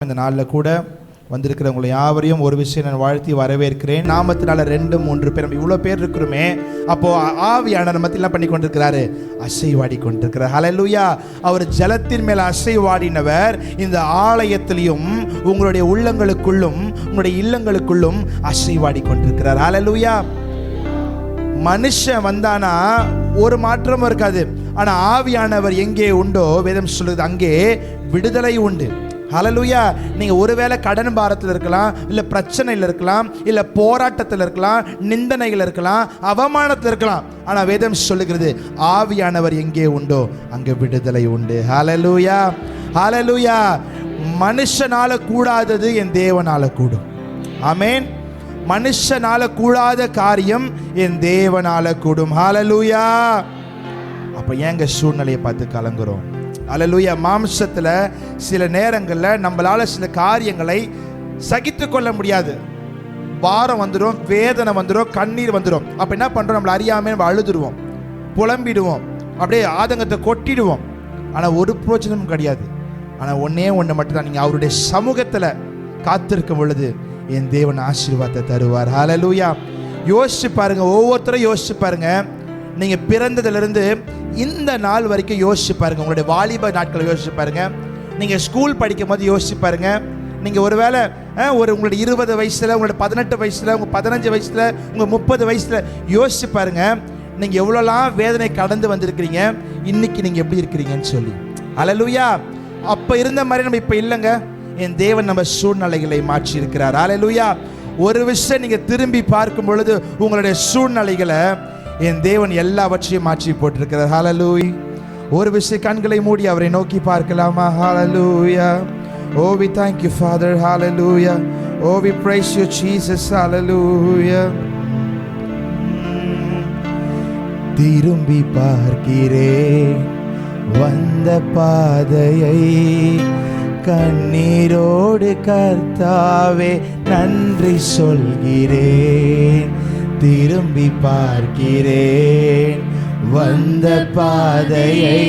இந்த நாளில் கூட வந்திருக்கிறவங்களை யாவரையும் ஒரு விஷயம் நான் வாழ்த்தி வரவேற்கிறேன். நாமத்தினால 2-3 பேர், நம்ம இவ்வளோ பேர் இருக்கிறோமே, அப்போ ஆவியானவர் மத்தியில் என்ன பண்ணி கொண்டிருக்கிறாரு? அசைவாடி கொண்டிருக்கிறார். ஹல்லேலூயா. அவர் ஜலத்தின் மேல் அசைவாடினவர் இந்த ஆலயத்திலையும் உங்களுடைய உள்ளங்களுக்குள்ளும் உங்களுடைய இல்லங்களுக்குள்ளும் அசைவாடி கொண்டிருக்கிறார். ஹல்லேலூயா. மனுஷன் வந்தானா ஒரு மாற்றமும் இருக்காது. ஆனால் ஆவியானவர் எங்கே உண்டோ வேதம் சொல்லுது அங்கே விடுதலை உண்டு. ஹல்லேலூயா. நீங்கள் ஒருவேளை கடன் பாரத்தில் இருக்கலாம், இல்லை பிரச்சனையில் இருக்கலாம், இல்லை போராட்டத்தில் இருக்கலாம், நிந்தனைகள் இருக்கலாம், அவமானத்தில் இருக்கலாம். ஆனால் வேதம் சொல்லுகிறது ஆவியானவர் எங்கே உண்டோ அங்கே விடுதலை உண்டு. ஹல்லேலூயா, ஹல்லேலூயா. மனுஷனால கூடாதது என் தேவனால கூடும். ஆமென். மனுஷனால கூடாத காரியம் என் தேவனால கூடும். ஹல்லேலூயா. அப்போ ஏங்க சூழ்நிலையை பார்த்து கலங்குறோம்? ஹல்லேலூயா. மாம்சத்தில் சில நேரங்களில் நம்மளால் சில காரியங்களை சகித்து கொள்ள முடியாது. பாரம் வந்துடும், வேதனை வந்துடும், கண்ணீர் வந்துடும். அப்போ என்ன பண்ணுறோம்? நம்மளை அறியாமல் நம்ம அழுதுருவோம், புலம்பிடுவோம், அப்படியே ஆதங்கத்தை கொட்டிடுவோம். ஆனால் ஒரு பிரோஜனமும் கிடையாது. ஆனால் ஒன்றே ஒன்று மட்டும்தான், நீங்கள் அவருடைய சமூகத்தில் காத்திருக்கும் பொழுது என் தேவன் ஆசீர்வாதத்தை தருவார். ஹல்லேலூயா. யோசிச்சு பாருங்க, ஒவ்வொருத்தரும் யோசிச்சு பாருங்க. நீங்கள் பிறந்ததுலேருந்து இந்த நாள் வரைக்கும் யோசிச்சு பாருங்க. உங்களுடைய வாலிப நாட்களை யோசிச்சு பாருங்க. நீங்கள் ஸ்கூல் படிக்கும் போது யோசிச்சு பாருங்க. நீங்கள் ஒரு வேளை உங்களுடைய 20 வயசில், உங்களுடைய 18 வயசில், உங்கள் 15 வயசில், உங்கள் 30 வயசில் யோசிச்சு பாருங்க. நீங்கள் எவ்வளோலாம் வேதனை கடந்து வந்திருக்கிறீங்க, இன்னைக்கு நீங்கள் எப்படி இருக்கிறீங்கன்னு சொல்லி. ஹல்லேலூயா. அப்போ இருந்த மாதிரி நம்ம இப்போ இல்லைங்க. என் தேவன் நம்ம சூழ்நிலைகளை மாற்றி இருக்கிறார். ஹல்லேலூயா. ஒரு விஷயம் நீங்கள் திரும்பி பார்க்கும் பொழுது உங்களுடைய சூழ்நிலைகளை என் தேவன் எல்லாவற்றையும் மாற்றி போட்டிருக்கிறார். ஹல்லேலூயா. ஒரு விஷயம் கண்களை மூடி அவரை நோக்கி பார்க்கலாமா? ஹல்லேலூயா. Oh, we thank you, Father. Hallelujah. Oh, we praise you, Jesus. Hallelujah. திரும்பி பார்க்கிறேன் வந்த பாதையை, கண்ணீரோடு கர்த்தாவே நன்றி சொல்கிறேன். திரும்பி பார்க்கிறேன் வந்த பாதையை,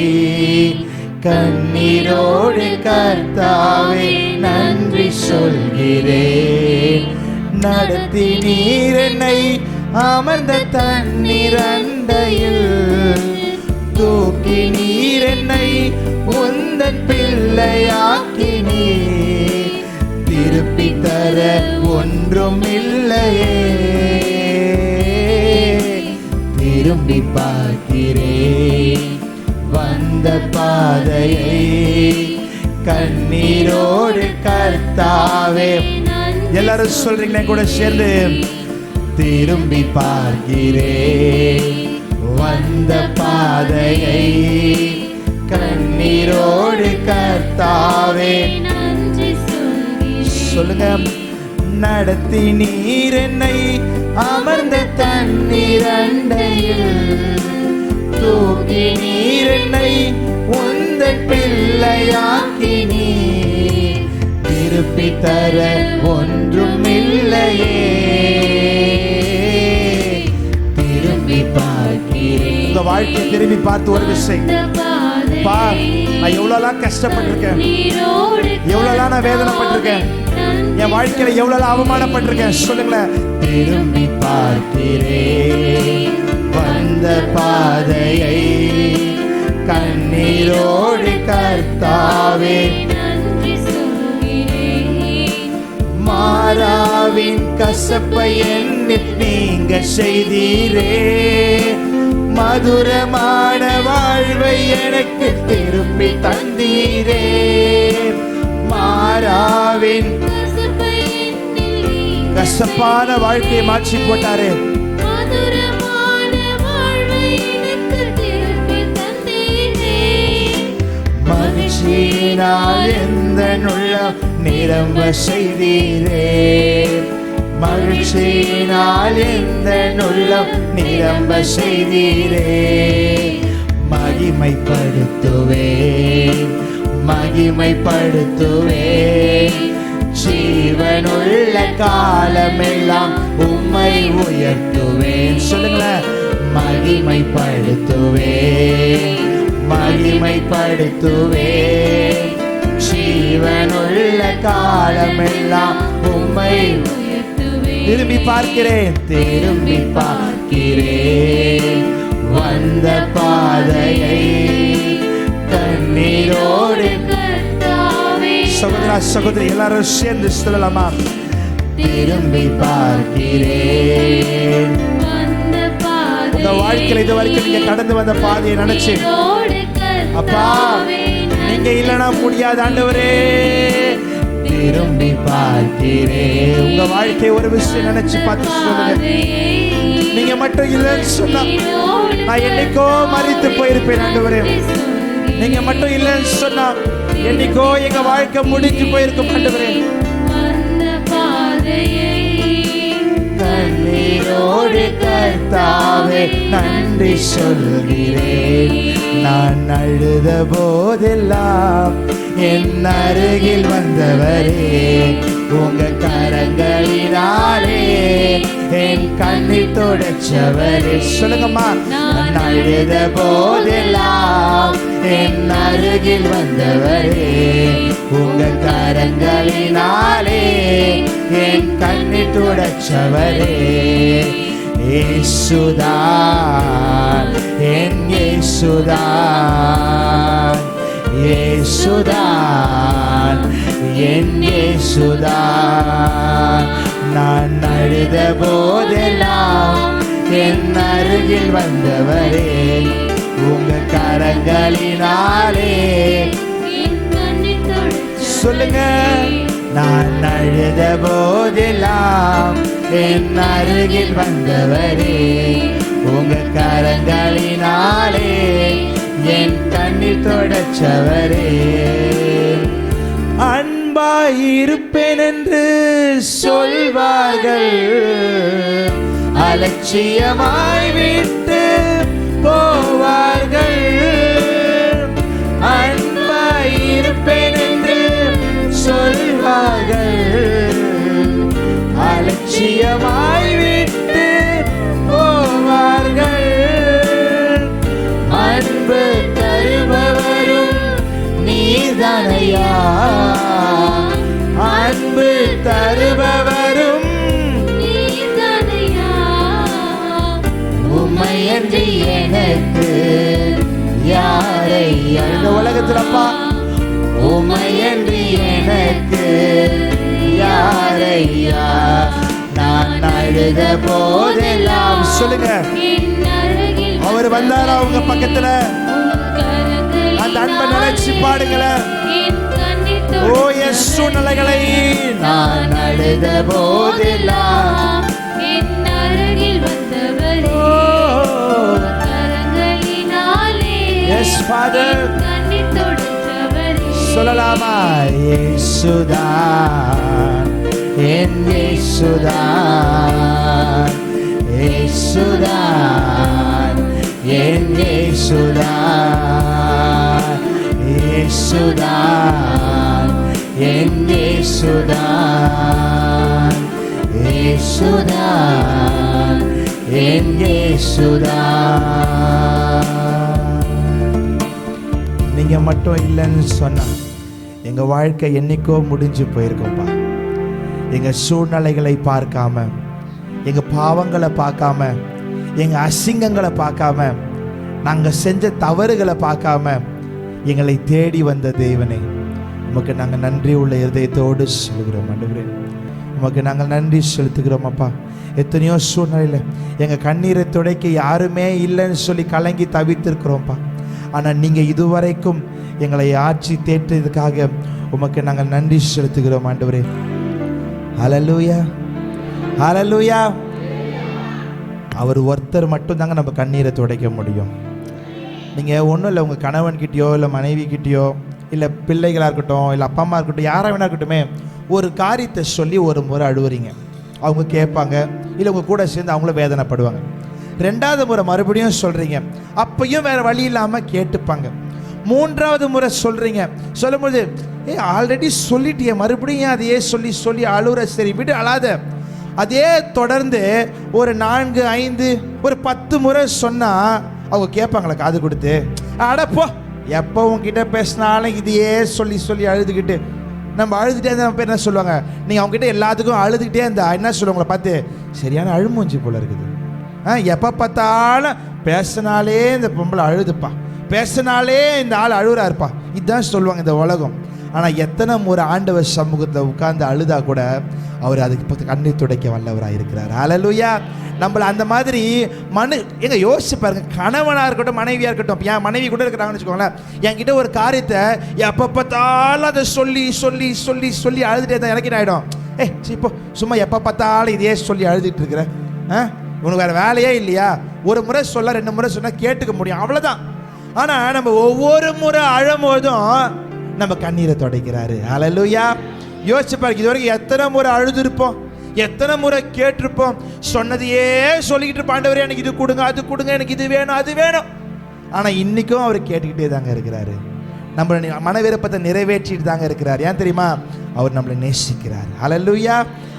கண்ணீரோடு கர்த்தாவே நன்றி சொல்கிறேன். நடத்தி நீர் என்னை அமர்ந்த தண்ணீர் அண்டையில், தூக்கி நீர் என்னை உந்தன் பிள்ளையாக்கினீர். திருப்பி தர ஒன்றும் இல்லையே. திரும்பி பார்க்கிறேன் வந்த பாதையை, கண்ணீரோடு கர்த்தாவே. எல்லாரும் சொல்றீங்களே கூட சேர்ந்து, திரும்பி பார்க்கிறேன் வந்த பாதையை, கண்ணீரோடு கர்த்தாவே. சொல்லுங்க. நடத்தி நீர் என்னை அமர்ந்த தண்ணீர் அண்டையில், தூக்கி நீர் என்னை உந்தன் பிள்ளையாக்கினீர். திருப்பி தர ஒன்றும் இல்லையே. திரும்பி பார்க்கிறேன். உங்க வாழ்க்கையை திரும்பி பார்த்து ஒரு விஷயம், நான் எவ்வளோலாம் கஷ்டப்பட்டிருக்கேன், எவ்வளோலாம் நான் வேதனைப்பட்டிருக்கேன், என் வாழ்க்கையில எவ்வளவு அவமானப்பட்டிருக்கேன். சொல்லுங்களேன். திரும்பி பார்க்கிறேன் வந்த பாதையை, கண்ணீரோடு கர்த்தாவே. மாறாவின் கசப்பை எண்ணில் நீங்க செய்தீரே, மதுரமான வாழ்வை எனக்கு திருப்பி தந்தீரே. மாறாவின் கசப்பான வாழ்க்கையை மாற்றி போட்டாரு. மகிழ்ச்சியினால் எந்த உள்ளம் நிரம்ப செய்தீரே, மகிழ்ச்சியினால் எந்த உள்ளம் நிரம்ப செய்தீரே. மகிமைப்படுத்துவேன், மகிமைப்படுத்துவேன், ஜீவனுள்ள காலமெல்லாம் உம்மை உயர்த்துவேன். சொல்லுங்களேன். மகிமைப்படுத்துவேன், மகிமைப்படுத்துவேன், ஜீவனுள்ள காலமெல்லாம் உம்மை திரும்பி பார்க்கிறேன், திரும்பி பார்க்கிறேன் வந்த பாதையை கண்ணீரோடு. சகோதரா சகோதரி எல்லாரும் சேர்ந்து சொல்லலாமா? திரும்பி பார்க்கிறேன். உங்க வாழ்க்கையில இது வரைக்கும் நீங்க கடந்து வந்த பாதையை நினைச்சு, அப்பா நீங்க இல்லைன்னா முடியாது ஆண்டவரே, திரும்பி பார்க்கிறேன். உங்க வாழ்க்கை ஒரு விஷயம் நினைச்சு பார்த்து சொல்லுங்க. நீங்க மட்டும் இல்லைன்னு சொன்னா நான் என்னைக்கோ மரித்து போயிருப்பேன் ஆண்டவரே. நீங்க மட்டும் இல்லைன்னு சொன்னா என்னைக்கோ எங்க வாழ்க்கை முடிஞ்சு போயிருக்கும் ஆண்டவரே. கண்ணீரோடு கர்த்தாவே நன்றி சொல்கிறேன். நான் அழுத போதெல்லாம் என் அருகில் வந்தவரே, உங்க கரங்களினாலே என் கண்ணீர் தொடச்சவரே. சொல்லுங்கம்மா. நான் அழுத போதெல்லாம் என் அருகில் வந்தவரே, உங்க கரங்களினாலே என் கண்ணீர் தொடச்சவரே. இயேசுதான் என் இயேசுதான், இயேசுதான் என் இயேசுதான். நான் அழுத போதெல்லாம் என் அருகில் வந்தவரே, உங்க கரங்களினாலே. சொல்லுங்க. நான் அழுத போதெல்லாம் என் அருகில் வந்தவரே, உங்க கரங்களினாலே என் கண்ணீர் தொடச்சவரே. அன்பாயிருப்பேன் என்று சொல்வார்கள், அலட்சியமாய் விட்டு போவார்கள். அன்பாயிருப்பேன் என்று சொல்வார்கள், அலட்சியமாய் விட்டு போவார்கள். அன்பு தருபவரும் நீதானையா, அன்பு தருபவரும் நீதானையா. உம்மையன்றி எனக்கு யாரையா இந்த உலகத்தில் அப்பா, உம்மையன்றி எனக்கு யாரையா. நான் அழுத போதெல்லாம். சொல்லுங்க. அவர் வந்தாரா உங்க பக்கத்துல? அந்த அன்பை நினைச்சு பாடுங்களேன். ஓ என் சூழ்நிலைகளை நான் அழுத போதெல்லாம் எஸ் ஃபாதர் சொல்லலாமா? இயேசுதான் என் இயேசுதான், இயேசுதான் என் இயேசுதான், இயேசுதான் என் இயேசுதான், இயேசுதான் என் இயேசுதான். நீங்க மட்டும் இல்லைன்னு சொன்னா எங்க வாழ்க்கை என்னைக்கோ முடிஞ்சு போயிருக்கோம்ப்பா. எங்க சூழ்நிலைகளை பார்க்காம, எங்க பாவங்களை பார்க்காம, எங்க அசிங்கங்களை பார்க்காம, நாங்க செஞ்ச தவறுகளை பார்க்காம எங்களை தேடி வந்த தேவனே, உமக்கு நாங்கள் நன்றி உள்ள இருதயத்தோடு சொல்கிறோம் ஆண்டவரே. உமக்கு நாங்கள் நன்றி செலுத்துகிறோம் அப்பா. எத்தனையோ சூழ்நிலையில் எங்கள் கண்ணீரை துடைக்க யாருமே இல்லைன்னு சொல்லி கலங்கி தவித்திருக்கிறோம்ப்பா. ஆனால் நீங்கள் இதுவரைக்கும் எங்களை ஆட்சி தேற்றதுக்காக உமக்கு நாங்கள் நன்றி செலுத்துகிறோம் ஆண்டவரே. ஹல்லேலூயா, ஹல்லேலூயா. அவர் ஒருத்தர் மட்டும்தாங்க நம்ம கண்ணீரை துடைக்க முடியும். நீங்கள் ஒன்றும் இல்லை, உங்கள் கணவன்கிட்டயோ இல்லை மனைவிக்கிட்டேயோ இல்லை பிள்ளைகளாக இருக்கட்டும் இல்லை அப்பா அம்மா இருக்கட்டும் யாராக வேணா இருக்கட்டுமே, ஒரு காரியத்தை சொல்லி ஒரு முறை அழுவுறீங்க, அவங்க கேட்பாங்க, இல்லை உங்கள் கூட சேர்ந்து அவங்களும் வேதனைப்படுவாங்க. ரெண்டாவது முறை மறுபடியும் சொல்கிறீங்க, அப்பையும் வேறு வழி இல்லாமல் கேட்டுப்பாங்க. மூன்றாவது முறை சொல்கிறீங்க, சொல்லும்போது ஆல்ரெடி சொல்லிட்டியே மறுபடியும் அதையே சொல்லி சொல்லி அழுவுற, சரி விடு அழாத. அதே தொடர்ந்து ஒரு 4, 5, ஒரு 10 முறை சொன்னால் அவங்க கேட்பாங்களே காது கொடுத்து, அடப்போ எப்போ உங்ககிட்ட பேசினாலும் இதையே சொல்லி சொல்லி அழுதுகிட்டு நம்ம அழுதுகிட்டே இருந்தால் நம்ம பேர் என்ன சொல்லுவாங்க, நீங்கள் அவங்ககிட்ட எல்லாத்துக்கும் அழுதுகிட்டே இருந்தா என்ன சொல்லுவாங்களே பார்த்து, சரியான அழுமூஞ்சி போல இருக்குது. எப்போ பார்த்தாலும் பேசினாலே இந்த பொம்பளை அழுதுப்பா, பேசினாலே இந்த ஆள் அழுகுறாருப்பா, இதுதான் சொல்லுவாங்க இந்த உலகம். ஆனால் எத்தனை முறை ஆண்டவர் சமூகத்தில் உட்கார்ந்து அழுதா கூட அவர் அதுக்கு கண்ணீர் துடைக்க வல்லவராக இருக்கிறார். ஹல்லேலூயா. நம்மளை அந்த மாதிரி எங்க யோசிச்சு பாருங்க, கணவனாக இருக்கட்டும் மனைவியாக இருக்கட்டும். என் மனைவி கூட இருக்கிறாங்கன்னு வச்சுக்கோங்களேன், என்கிட்ட ஒரு காரியத்தை எப்போ பார்த்தாலும் அதை சொல்லி சொல்லி சொல்லி சொல்லி அழுதுட்டே தான் எனக்கு என்ன ஆகிடும், இப்போ சும்மா எப்போ பார்த்தாலும் இதே சொல்லி அழுதுட்டு இருக்கிறேன், உனக்கு வேறு வேலையே இல்லையா, ஒரு முறை சொல்ல 2 முறை சொன்னால் கேட்டுக்க முடியும், அவ்வளோதான். ஆனால் நம்ம ஒவ்வொரு முறை அழும்போதும் நம்ம கண்ணீரை துடைக்கிறாரு. ஹல்லேலூயா. யோசிச்சு பாருங்க, இது வரைக்கும் எத்தனை முறை அழுதுருப்போம், எத்தனை முறை கேட்டிருப்போம், சொன்னதையே சொல்லிக்கிட்டு இருப்போம், ஆண்டவரே எனக்கு இது கொடுங்க அது கொடுங்க, எனக்கு இது வேணும் அது வேணும். ஆனால் இன்றைக்கும் அவர் கேட்டுக்கிட்டே தாங்க இருக்கிறாரு, நம்மளை மன விருப்பத்தை நிறைவேற்றிட்டு தாங்க இருக்கிறார். ஏன் தெரியுமா, அவர் நம்மளை நேசிக்கிறார். ஹல்லேலூயா.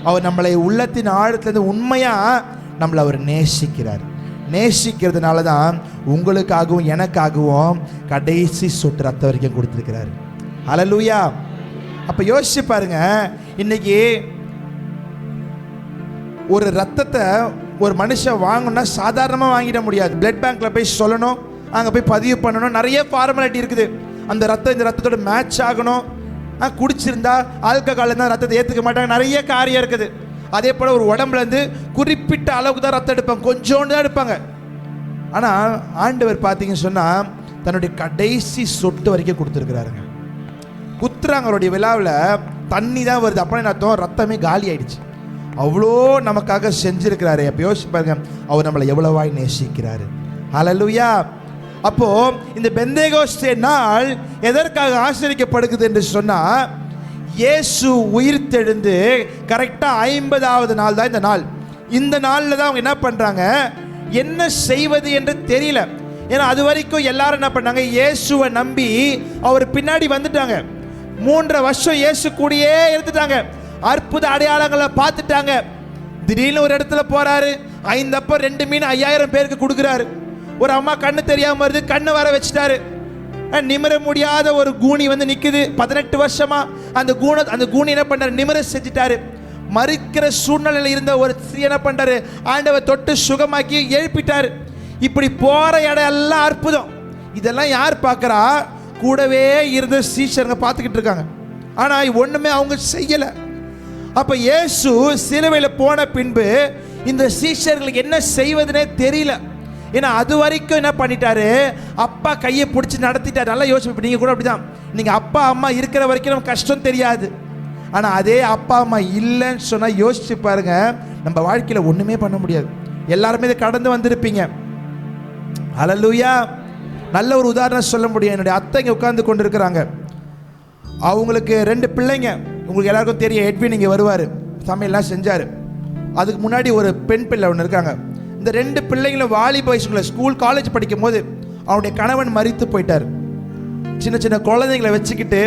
அவர் நம்மளை உள்ளத்தின் ஆழத்துலேருந்து உண்மையாக நம்மளை அவர் நேசிக்கிறார். நேசிக்கிறதுனால தான் உங்களுக்காகவும் எனக்காகவும் கடைசி சொட்டு ரத்தம் வரைக்கும் கொடுத்துருக்கிறார். ஹல்லேலூயா. அப்போ யோசிச்சு பாருங்க, இன்னைக்கு ஒரு ரத்தத்தை ஒரு மனுஷன் வாங்கணும்னா சாதாரணமாக வாங்கிட முடியாது. பிளட் பேங்க்ல போய் சொல்லணும், அங்கே போய் பதிவு பண்ணணும், நிறைய ஃபார்மாலிட்டி இருக்குது. அந்த ரத்தம் இந்த ரத்தத்தோட மேட்ச் ஆகணும், குடிச்சிருந்தா ஆல்கஹால் இருந்தால் ரத்தத்தை ஏற்றுக்க மாட்டாங்க, நிறைய காரியம் இருக்குது. அதே போல் ஒரு உடம்புலேருந்து குறிப்பிட்ட அளவுக்கு தான் ரத்தம் எடுப்பாங்க, கொஞ்சோண்டு தான் எடுப்பாங்க. ஆனால் ஆண்டவர் பார்த்தீங்கன்னு சொன்னால் தன்னுடைய கடைசி சொட்டு வரைக்கும் கொடுத்துருக்கிறாருங்க. குத்துறாங்க அவருடைய விழாவில் தண்ணி தான் வருது, அப்படின்னு அர்த்தம் ரத்தமே காலி ஆயிடுச்சு. அவ்வளோ நமக்காக செஞ்சிருக்கிறாரு. அப்போ யோசிச்சு பாருங்க, அவர் நம்மளை எவ்வளவாய் நேசிக்கிறாரு. ஹல்லேலூயா. அப்போ இந்த பெந்தேகோஸ்தே நாள் எதற்காக ஆசரிக்கப்படுகிறது என்று சொன்னால், இயேசு உயிர் தெழுந்து கரெக்டாக 50வது நாள் தான் இந்த நாள். இந்த நாளில் தான் அவங்க என்ன பண்ணுறாங்க, என்ன செய்வது என்று தெரியல. ஏன்னா அது வரைக்கும் எல்லாரும் என்ன பண்ணாங்க, இயேசுவை நம்பி அவர் பின்னாடி வந்துட்டாங்க. 3 வருஷம் இயேசு கூடயே இருந்துட்டாங்க, அற்புத அடையாளங்களை பார்த்துட்டாங்க. திடீர்னு ஒரு இடத்துல போறாரு, 5 அப்பம் 2 மீன் 5000 பேருக்கு கொடுக்குறாரு. ஒரு அம்மா கண்ணு தெரியாம வருது, கண்ணு வர வச்சுட்டாரு. நிமிர முடியாத ஒரு கூனி வந்து நிக்குது 18 வருஷமா. அந்த கூனி என்ன பண்றாரு, நிமிர செஞ்சுட்டாரு. மறிக்கிற சூழ்நிலையில் இருந்த ஒரு ஸ்திரீ என்ன பண்றாரு, ஆண்டவர் தொட்டு சுகமாக்கி எழுப்பிட்டாரு. இப்படி போற இடம் எல்லாம் அற்புதம். இதெல்லாம் யார் பார்க்கறா, கூடவே இருந்த சீஷருங்க பார்த்துக்கிட்டு இருக்காங்க. ஆனா ஒண்ணுமே அவங்க செய்யல. அப்ப இயேசு சிலுவையில் போன பின்பு இந்த சீஷர்களுக்கு என்ன செய்வதுனே தெரியல. ஏன்னா அது வரைக்கும் என்ன பண்ணிட்டாரு, அப்பா கையை பிடிச்சி நடத்திட்டாரு. நல்லா யோசிச்சு, நீங்க கூட அப்படிதான். நீங்க அப்பா அம்மா இருக்கிற வரைக்கும் நமக்கு கஷ்டம் தெரியாது. ஆனா அதே அப்பா அம்மா இல்லைன்னு சொன்னா யோசிச்சு பாருங்க, நம்ம வாழ்க்கையில ஒண்ணுமே பண்ண முடியாது. எல்லாருமே இதை கடந்து வந்திருப்பீங்க. ஹல்லேலூயா. நல்ல ஒரு உதாரணம் சொல்ல முடியும். என்னுடைய அத்தை இங்கே உட்கார்ந்து கொண்டு இருக்கிறாங்க. அவங்களுக்கு 2 பிள்ளைங்க. உங்களுக்கு எல்லாருக்கும் தெரியும், எட்வின் இங்கே வருவார், சமையல்லாம் செஞ்சார். அதுக்கு முன்னாடி ஒரு பெண் பிள்ளை ஒன்று இருக்காங்க. இந்த 2 பிள்ளைங்களும் வாலிப வயசுக்குள்ள ஸ்கூல் காலேஜ் படிக்கும் போது அவனுடைய கணவன் மரித்து போயிட்டார். சின்ன சின்ன குழந்தைங்களை வச்சுக்கிட்டு,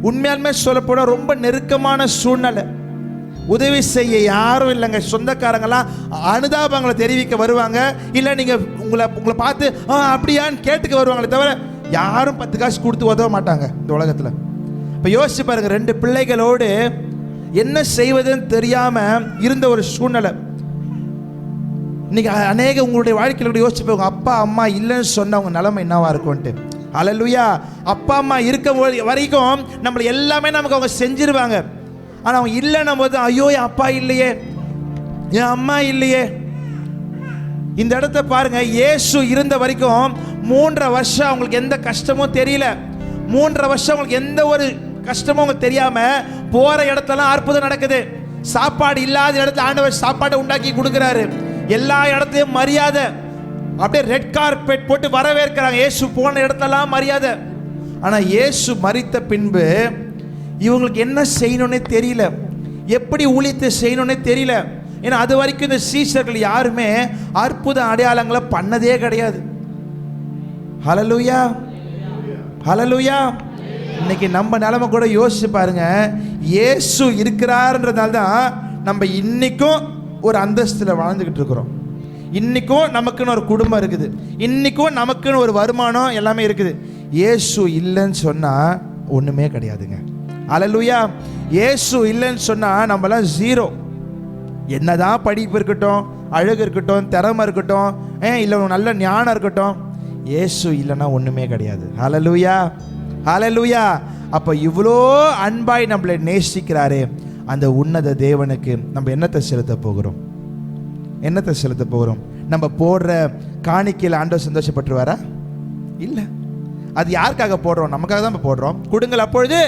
உண்மையாலுமே சொல்லப்போனால் ரொம்ப நெருக்கமான சூழ்நிலை. உதவி செய்ய யாரும் இல்லைங்க. சொந்தக்காரங்களாம் அனுதாபங்களை தெரிவிக்க வருவாங்க, இல்லை நீங்கள் உங்களை பார்த்து அப்படியான்னு கேட்டுக்க வருவாங்களே தவிர யாரும் 10 காசு கொடுத்து உதவ மாட்டாங்க இந்த உலகத்தில். இப்போ யோசிச்சு பாருங்க, 2 பிள்ளைகளோடு என்ன செய்வதுன்னு தெரியாமல் இருந்த ஒரு சூழ்நிலை. இன்னைக்கு அநேக உங்களுடைய வாழ்க்கையில் யோசிச்சு போங்க, அப்பா அம்மா இல்லைன்னு சொன்னவங்க நிலைமை என்னவா இருக்கும்ட்டு. ஹல்லேலூயா. அப்பா அம்மா இருக்க வரைக்கும் நம்மளை எல்லாமே நமக்கு அவங்க செஞ்சிருவாங்க. ஆனால் அவங்க இல்லைன்னும் போது, ஐயோ என் அப்பா இல்லையே, என் அம்மா இல்லையே. இந்த இடத்த பாருங்க, இயேசு இருந்த வரைக்கும் 3.5 வருஷம் அவங்களுக்கு எந்த கஷ்டமும் தெரியல. 3.5 வருஷம் அவங்களுக்கு எந்த ஒரு கஷ்டமும் அவங்க தெரியாம போற இடத்துலலாம் அற்புதம் நடக்குது. சாப்பாடு இல்லாத இடத்துல ஆண்டவர் சாப்பாட்டை உண்டாக்கி கொடுக்குறாரு. எல்லா இடத்துலையும் மரியாதை, அப்படியே ரெட் கார்பெட் போட்டு வரவேற்கிறாங்க. இயேசு போன இடத்தெல்லாம் மரியாதை. ஆனால் இயேசு மரித்த பின்பு இவங்களுக்கு என்ன செய்யணும்னே தெரியல, எப்படி ஊழியத்தை செய்யணும்னே தெரியல. ஏன்னா அது வரைக்கும் இந்த சீஷர்கள் யாருமே அற்புத அடையாளங்களை பண்ணதே கிடையாது. ஹல்லேலூயா. ஹல்லேலூயா. இன்னைக்கு நம்ம நிலைமை கூட யோசிச்சு பாருங்க. இயேசு இருக்கிறாருன்றதுனால தான் நம்ம இன்னைக்கும் ஒரு அந்தஸ்தில் வாழ்ந்துக்கிட்டு இருக்கிறோம். இன்றைக்கும் நமக்குன்னு ஒரு குடும்பம் இருக்குது, இன்றைக்கும் நமக்குன்னு ஒரு வருமானம் எல்லாமே இருக்குது. இயேசு இல்லைன்னு சொன்னால் ஒன்றுமே கிடையாதுங்க. ஹல்லேலூயா. இயேசு இல்லைன்னு சொன்னா நம்மளாம் ஜீரோ. என்னதான் படிப்பு இருக்கட்டும், அழகு இருக்கட்டும், திறமை இருக்கட்டும், இல்லை நல்ல ஞானம் இருக்கட்டும், இயேசு இல்லைன்னா ஒண்ணுமே கிடையாது. ஹல்லேலூயா, ஹல்லேலூயா. அப்ப இவ்வளோ அன்பாய் நம்மளை நேசிக்கிறாரே அந்த உன்னத தேவனுக்கு நம்ம என்னத்தை செலுத்த போகிறோம்? என்னத்தை செலுத்த போகிறோம்? நம்ம போடுற காணிக்கையில் ஆண்டவர் சந்தோஷப்பட்டுருவாரா? இல்லை. அது யாருக்காக போடுறோம்? நமக்காக தான் போடுறோம். கொடுங்கள் அப்பொழுது,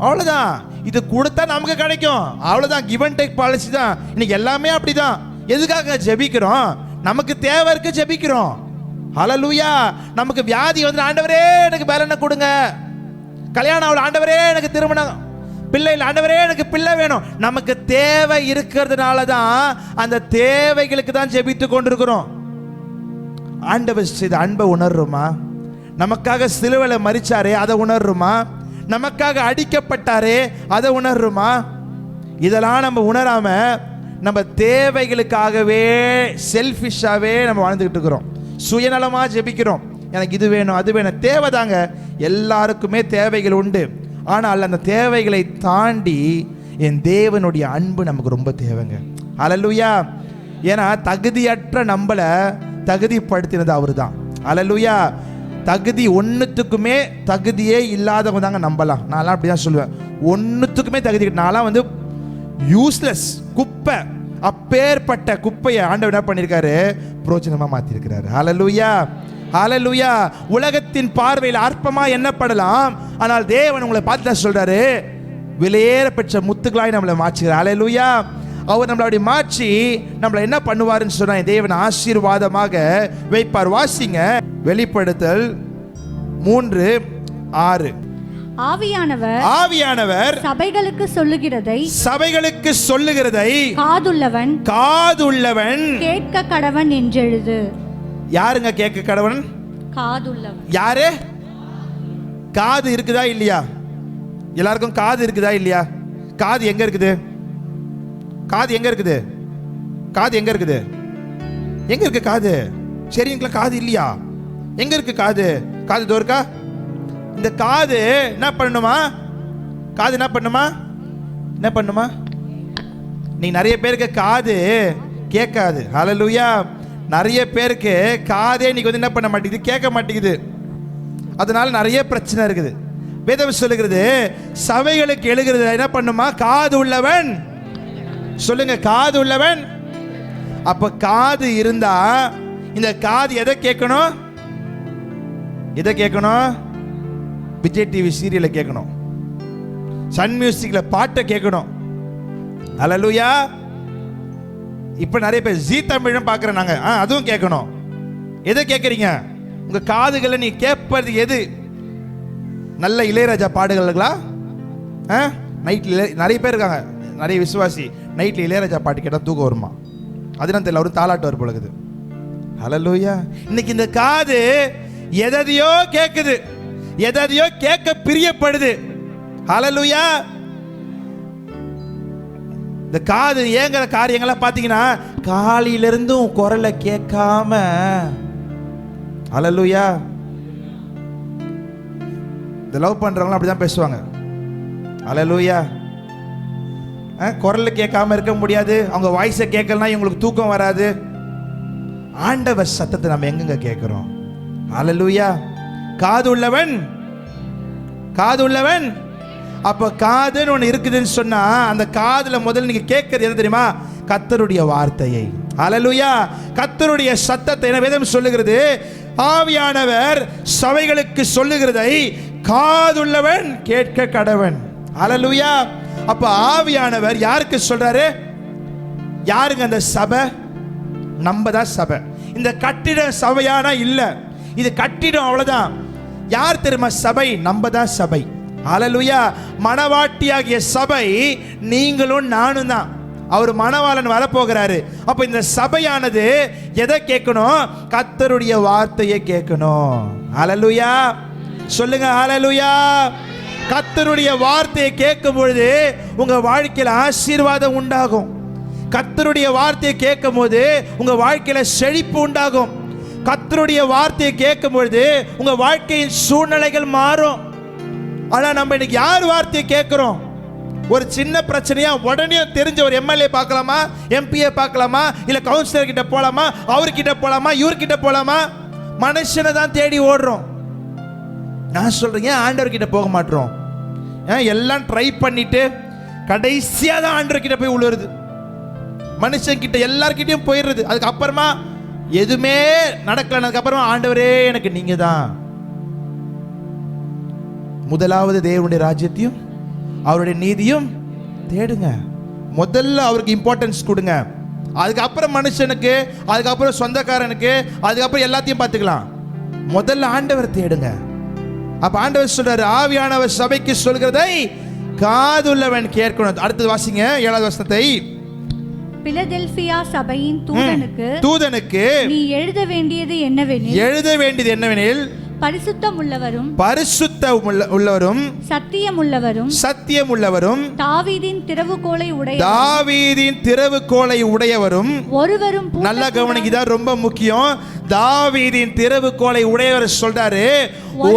அவ்வளோதான். இது கொடுத்தா நமக்கு கிடைக்கும், அவ்வளோதான். கிவ் அண்ட் டேக் பாலிசி தான் இன்னைக்கு எல்லாமே அப்படிதான். எதுக்காக ஜெபிக்கிறோம்? நமக்கு தேவை இருக்கு, ஜெபிக்கிறோம். ஹல்லேலூயா. நமக்கு வியாதி வந்து ஆண்டவரே எனக்கு பலனை கொடுங்க, கல்யாணம் ஆகல ஆண்டவரே எனக்கு திருமணம், பிள்ளை இல்லை ஆண்டவரே எனக்கு பிள்ளை வேணும். நமக்கு தேவை இருக்கிறதுனால தான் அந்த தேவைகளுக்கு தான் ஜெபித்து கொண்டிருக்கிறோம். ஆண்டவர் செய்த அன்பை உணர்றோமா? நமக்காக சிலுவையில் மரிச்சாரே அதை உணர்றோமா? நமக்காக அடிக்கப்பட்டாரே அதை உணர்றோமா? இதெல்லாம் நம்ம உணராம நம்ம தேவைகளுக்காகவே செல்ஃபிஷாவே நம்ம வாழ்ந்துகிட்டு இருக்கிறோம். சுயநலமா ஜெபிக்கிறோம். எனக்கு இது வேணும் அது வேணும். தேவைதாங்க, எல்லாருக்குமே தேவைகள் உண்டு. ஆனால் அந்த தேவைகளை தாண்டி என் தேவனுடைய அன்பு நமக்கு ரொம்ப தேவைங்க. ஹல்லேலூயா. ஏன்னா தகுதியற்ற நம்மளை தகுதிப்படுத்தினது அவரு தான். ஹல்லேலூயா. தகுதி ஒன்றுத்துக்குமே தகுதியே இல்லாதவங்க தாங்க நம்பலாம். நான்லாம் அப்படி தான் சொல்லுவேன். ஒன்றுத்துக்குமே தகுதி, நான்லாம் வந்து யூஸ்லெஸ், குப்பை. அப்பேற்பட்ட குப்பையை ஆண்டவர் என்ன பண்ணியிருக்காரு? பிரோஜனமாக மாற்றிருக்கிறாரு. ஹல்லேலூயா, ஹல்லேலூயா. உலகத்தின் பார்வையில் அற்பமா எண்ணப்படலாம், ஆனால் தேவன் உங்களை பார்த்து சொல்றாரு, விலையேற பெற்ற முத்துக்களாய் நம்மளை மாற்றுகிறார். ஹல்லேலூயா. அவர் நம்மளை அப்படி மாற்றி நம்மளை என்ன பண்ணுவாருன்னு சொன்னா தேவன் ஆசீர்வாதமாக வைப்பார். வாசிங்க வெளிப்படுத்தல் 3:6. ஆவியானவர் சபைகளுக்கு சொல்லுகிறதை காதுள்ளவன் கேட்க கடவன் என்றெழுது. யாருங்க கேட்க கடவன்? காதுள்ளவன். யாரு? காது இருக்குதா இல்லையா? எல்லாருக்கும் காது இருக்குதா இல்லையா? காது எங்க இருக்குது? காது எங்க இருக்குது? காது எங்க இருக்குது? எங்க இருக்கு காது? சரிங்களா? காது இல்லையா? எங்க இருக்கு காது? காது தோ இருக்கா? இந்த காது என்ன பண்ணுமா? காது என்ன பண்ணுமா? என்ன பண்ணுமா? நீ நிறைய பேருக்கு காது கேட்காது. ஹல்லேலூயா. நிறைய பேருக்கு காதே இன்னைக்கு வந்து என்ன பண்ண மாட்டேங்குது? கேட்க மாட்டேங்குது. அதனால நிறைய பிரச்சனை இருக்குது. வேதம் சொல்லுகிறது சபைகளுக்கு எழுகிறது என்ன பண்ணுமா? காது உள்ளவன். சொல்லுங்க, காது உள்ளவன். அப்ப காது இருந்தா இந்த காது எதை கேட்கணும்? எதை கேட்கணும்? விஜய் டிவி சீரியலை கேட்கணும், சன் மியூசிக்ல பாட்டை கேட்கணும். ஹல்லேலூயா. இப்ப நிறைய பேர் ஜீ தமிழும் பார்க்குறேன் நாங்க, அதுவும் கேட்கணும். எதை கேட்குறீங்க? உங்க காதுகளை நீ கேட்பது எது? நல்ல இளையராஜா பாடுகளுங்களா? நைட்ல நிறைய பேர் இருக்காங்க, நிறைய விசுவாசி நைட்ல இளையராஜா பாட்டு கேட்டால் தூக்கம் வருமா? அதுதான் தெரியல, ஒரு தாலாட்டு வர போலகுது. ஹல்லேலூயா. இன்னைக்கு இந்த காது எதையோ கேட்குது, எதையோ கேட்க பிரியப்படுது. ஹல்லேலூயா. இந்த காது ஏங்கிற காரியங்கள்லாம் பார்த்தீங்கன்னா காலையிலிருந்தும் குரலை கேட்காம. ஹல்லேலூயா. இந்த லவ் பண்றவங்க அப்படிதான் பேசுவாங்க. ஹல்லேலூயா. குரல் கேட்காம இருக்க முடியாது, அவங்க வாய்ஸை கேட்கலனா இவங்களுக்கு தூக்கம் வராது. ஆண்டவர் சத்தத்தை நம்ம எங்கெங்க கேட்கிறோம்? ஹல்லேலூயா. காது உள்ளவன், காது உள்ளவன். அப்ப காதுன்னு ஒன்று இருக்குதுன்னு சொன்னா அந்த காதுல முதல்ல நீங்க கேட்கறது எது தெரியுமா? கர்த்தருடைய வார்த்தையை. ஹல்லேலூயா. கர்த்தருடைய சத்தத்தை. என்ன வேதம் சொல்லுகிறது? ஆவியானவர் சபைகளுக்கு சொல்லுகிறதை காதுள்ளவன் கேட்க கடவன். ஹல்லேலூயா. அப்ப ஆவியானவர் யாருக்கு சொல்றாரு? யாருங்க அந்த சபை? நம்ம தான் சபை. இந்த கட்டிடம் சபையானா இல்ல, இது கட்டிடம் அவ்வளவுதான். யார் தெரியுமா சபை? நம்ம தான் சபை. ஹல்லேலூயா. மணவாட்டியாகிய சபை நீங்களும் நானும் தான். அவர் மணவாளன் வரப்போகிறாரு. அப்ப இந்த சபையானது எதை கேட்கணும்? கர்த்தருடைய வார்த்தையை கேட்கணும். ஹல்லேலூயா. சொல்லுங்க ஹல்லேலூயா. கர்த்தருடைய வார்த்தையை கேட்கும் பொழுது உங்க வாழ்க்கையில் ஆசீர்வாதம் உண்டாகும். கர்த்தருடைய வார்த்தையை கேட்கும் போது உங்க வாழ்க்கையில செழிப்பு உண்டாகும். கர்த்தருடைய வார்த்தையை கேட்கும் பொழுது உங்க வாழ்க்கையின் சூழ்நிலைகள் மாறும். ஆனால் நம்ம இன்னைக்கு யார் வார்த்தையை கேட்குறோம்? ஒரு சின்ன பிரச்சனையா உடனே தெரிஞ்ச ஒரு எம்எல்ஏ பார்க்கலாமா, எம்பியை பார்க்கலாமா, இல்லை கவுன்சிலர் கிட்ட போகலாமா, அவர்கிட்ட போகலாமா, இவர்கிட்ட போகலாமா? மனுஷனை தான் தேடி ஓடுறோம். நான் சொல்றேன், ஆண்டவர்கிட்ட போக மாட்டோம். எல்லாம் ட்ரை பண்ணிட்டு கடைசியாக தான் ஆண்டவர்கிட்ட போய் உழுவுறது. மனுஷன் கிட்ட எல்லார்கிட்டையும் போயிடுறது. அதுக்கப்புறமா எதுவுமே நடக்கலனதுக்கு அப்புறமா ஆண்டவரே எனக்கு நீங்க தான். முதலாவது தேவனுடைய ராஜ்யத்தையும் அவருடைய நீதியும் தேடுங்க. முதல்ல அவருக்கு இம்பார்ட்டன்ஸ் கொடுங்க. அதுக்கப்புறம் மனுஷனுக்கு, அதுக்கப்புறம் சொந்தக்காரனுக்கு, அதுக்கப்புறம் எல்லாத்தையும் பார்த்துக்கலாம். முதல்ல ஆண்டவர் தேடுங்க. அப்ப ஆண்டவர் சொல்றாரு, ஆவியானவர் சபைக்கு சொல்கிறதை காதுள்ளவன் கேட்கணும். அடுத்தது வாசிங்க 7வது வசனத்தை. பிலதெல்பியா சபையின் தூதனுக்கு நீ எழுத வேண்டியது என்னவெனில் பரிசுத்தம் உள்ளவரும் சத்தியம் உள்ளவரும் தாவீதின் திறவுகோலை உடையவரும் ஒருவரும். நல்லா கவனிங்க, ரொம்ப முக்கியம். தாவீதின் திறவுகோலை உடையவர் சொல்றாரு,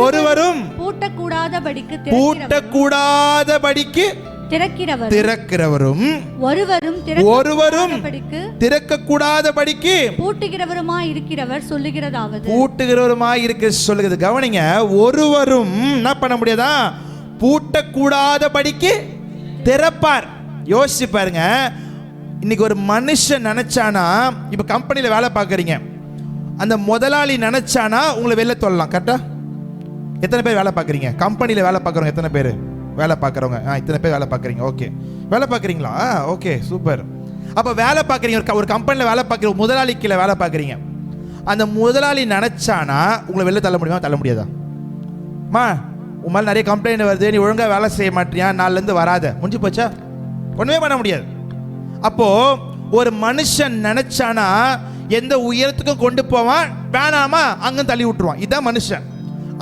ஒருவரும் பூட்டக்கூடாதபடிக்கு திறக்கிறவரும் ஒருவரும் திறக்கக்கூடாதபடிக்கு பூட்டுகிறவருமாய் இருக்கிறவர் சொல்லுகிறது. கவனிங்க, ஒருவரும் என்ன பண்ண முடியாதா? பூட்டக்கூடாதபடிக்கு திறப்பார். யோசிச்சு பாருங்க. இன்னைக்கு ஒரு மனுஷன் நினைச்சானா, இப்ப கம்பெனியில் வேலை பார்க்குறீங்க, அந்த முதலாளி நினைச்சானா உங்களை வெளில சொல்லலாம். கரெக்டா? எத்தனை பேர் வேலை பார்க்குறீங்க? கம்பெனியில் வேலை பார்க்குறவங்க எத்தனை பேர் வேலை பார்க்குறவங்க? இத்தனை பேர் வேலை பார்க்குறீங்க. ஓகே, வேலை பார்க்குறீங்களா? Okay, super. அப்போ வேலை பார்க்குறீங்க, ஒரு கம்பெனியில் வேலை பார்க்குற முதலாளி கீழே வேலை பார்க்குறீங்க. அந்த முதலாளி நினச்சானா உங்களை வெளில தள்ள முடியுமா, தள்ள முடியாதா? உன் மேலே நிறைய கம்ப்ளைண்ட் வருது, நீ ஒழுங்காக வேலை செய்ய மாட்டியா, நாளிலேருந்து வராத, முடிஞ்சு போச்சா? ஒன்றுமே பண்ண முடியாது. அப்போது ஒரு மனுஷன் நினச்சானா எந்த உயரத்துக்கும் கொண்டு போவான், வேணாமா அங்கே தள்ளி விட்டுருவான். இதுதான் மனுஷன்.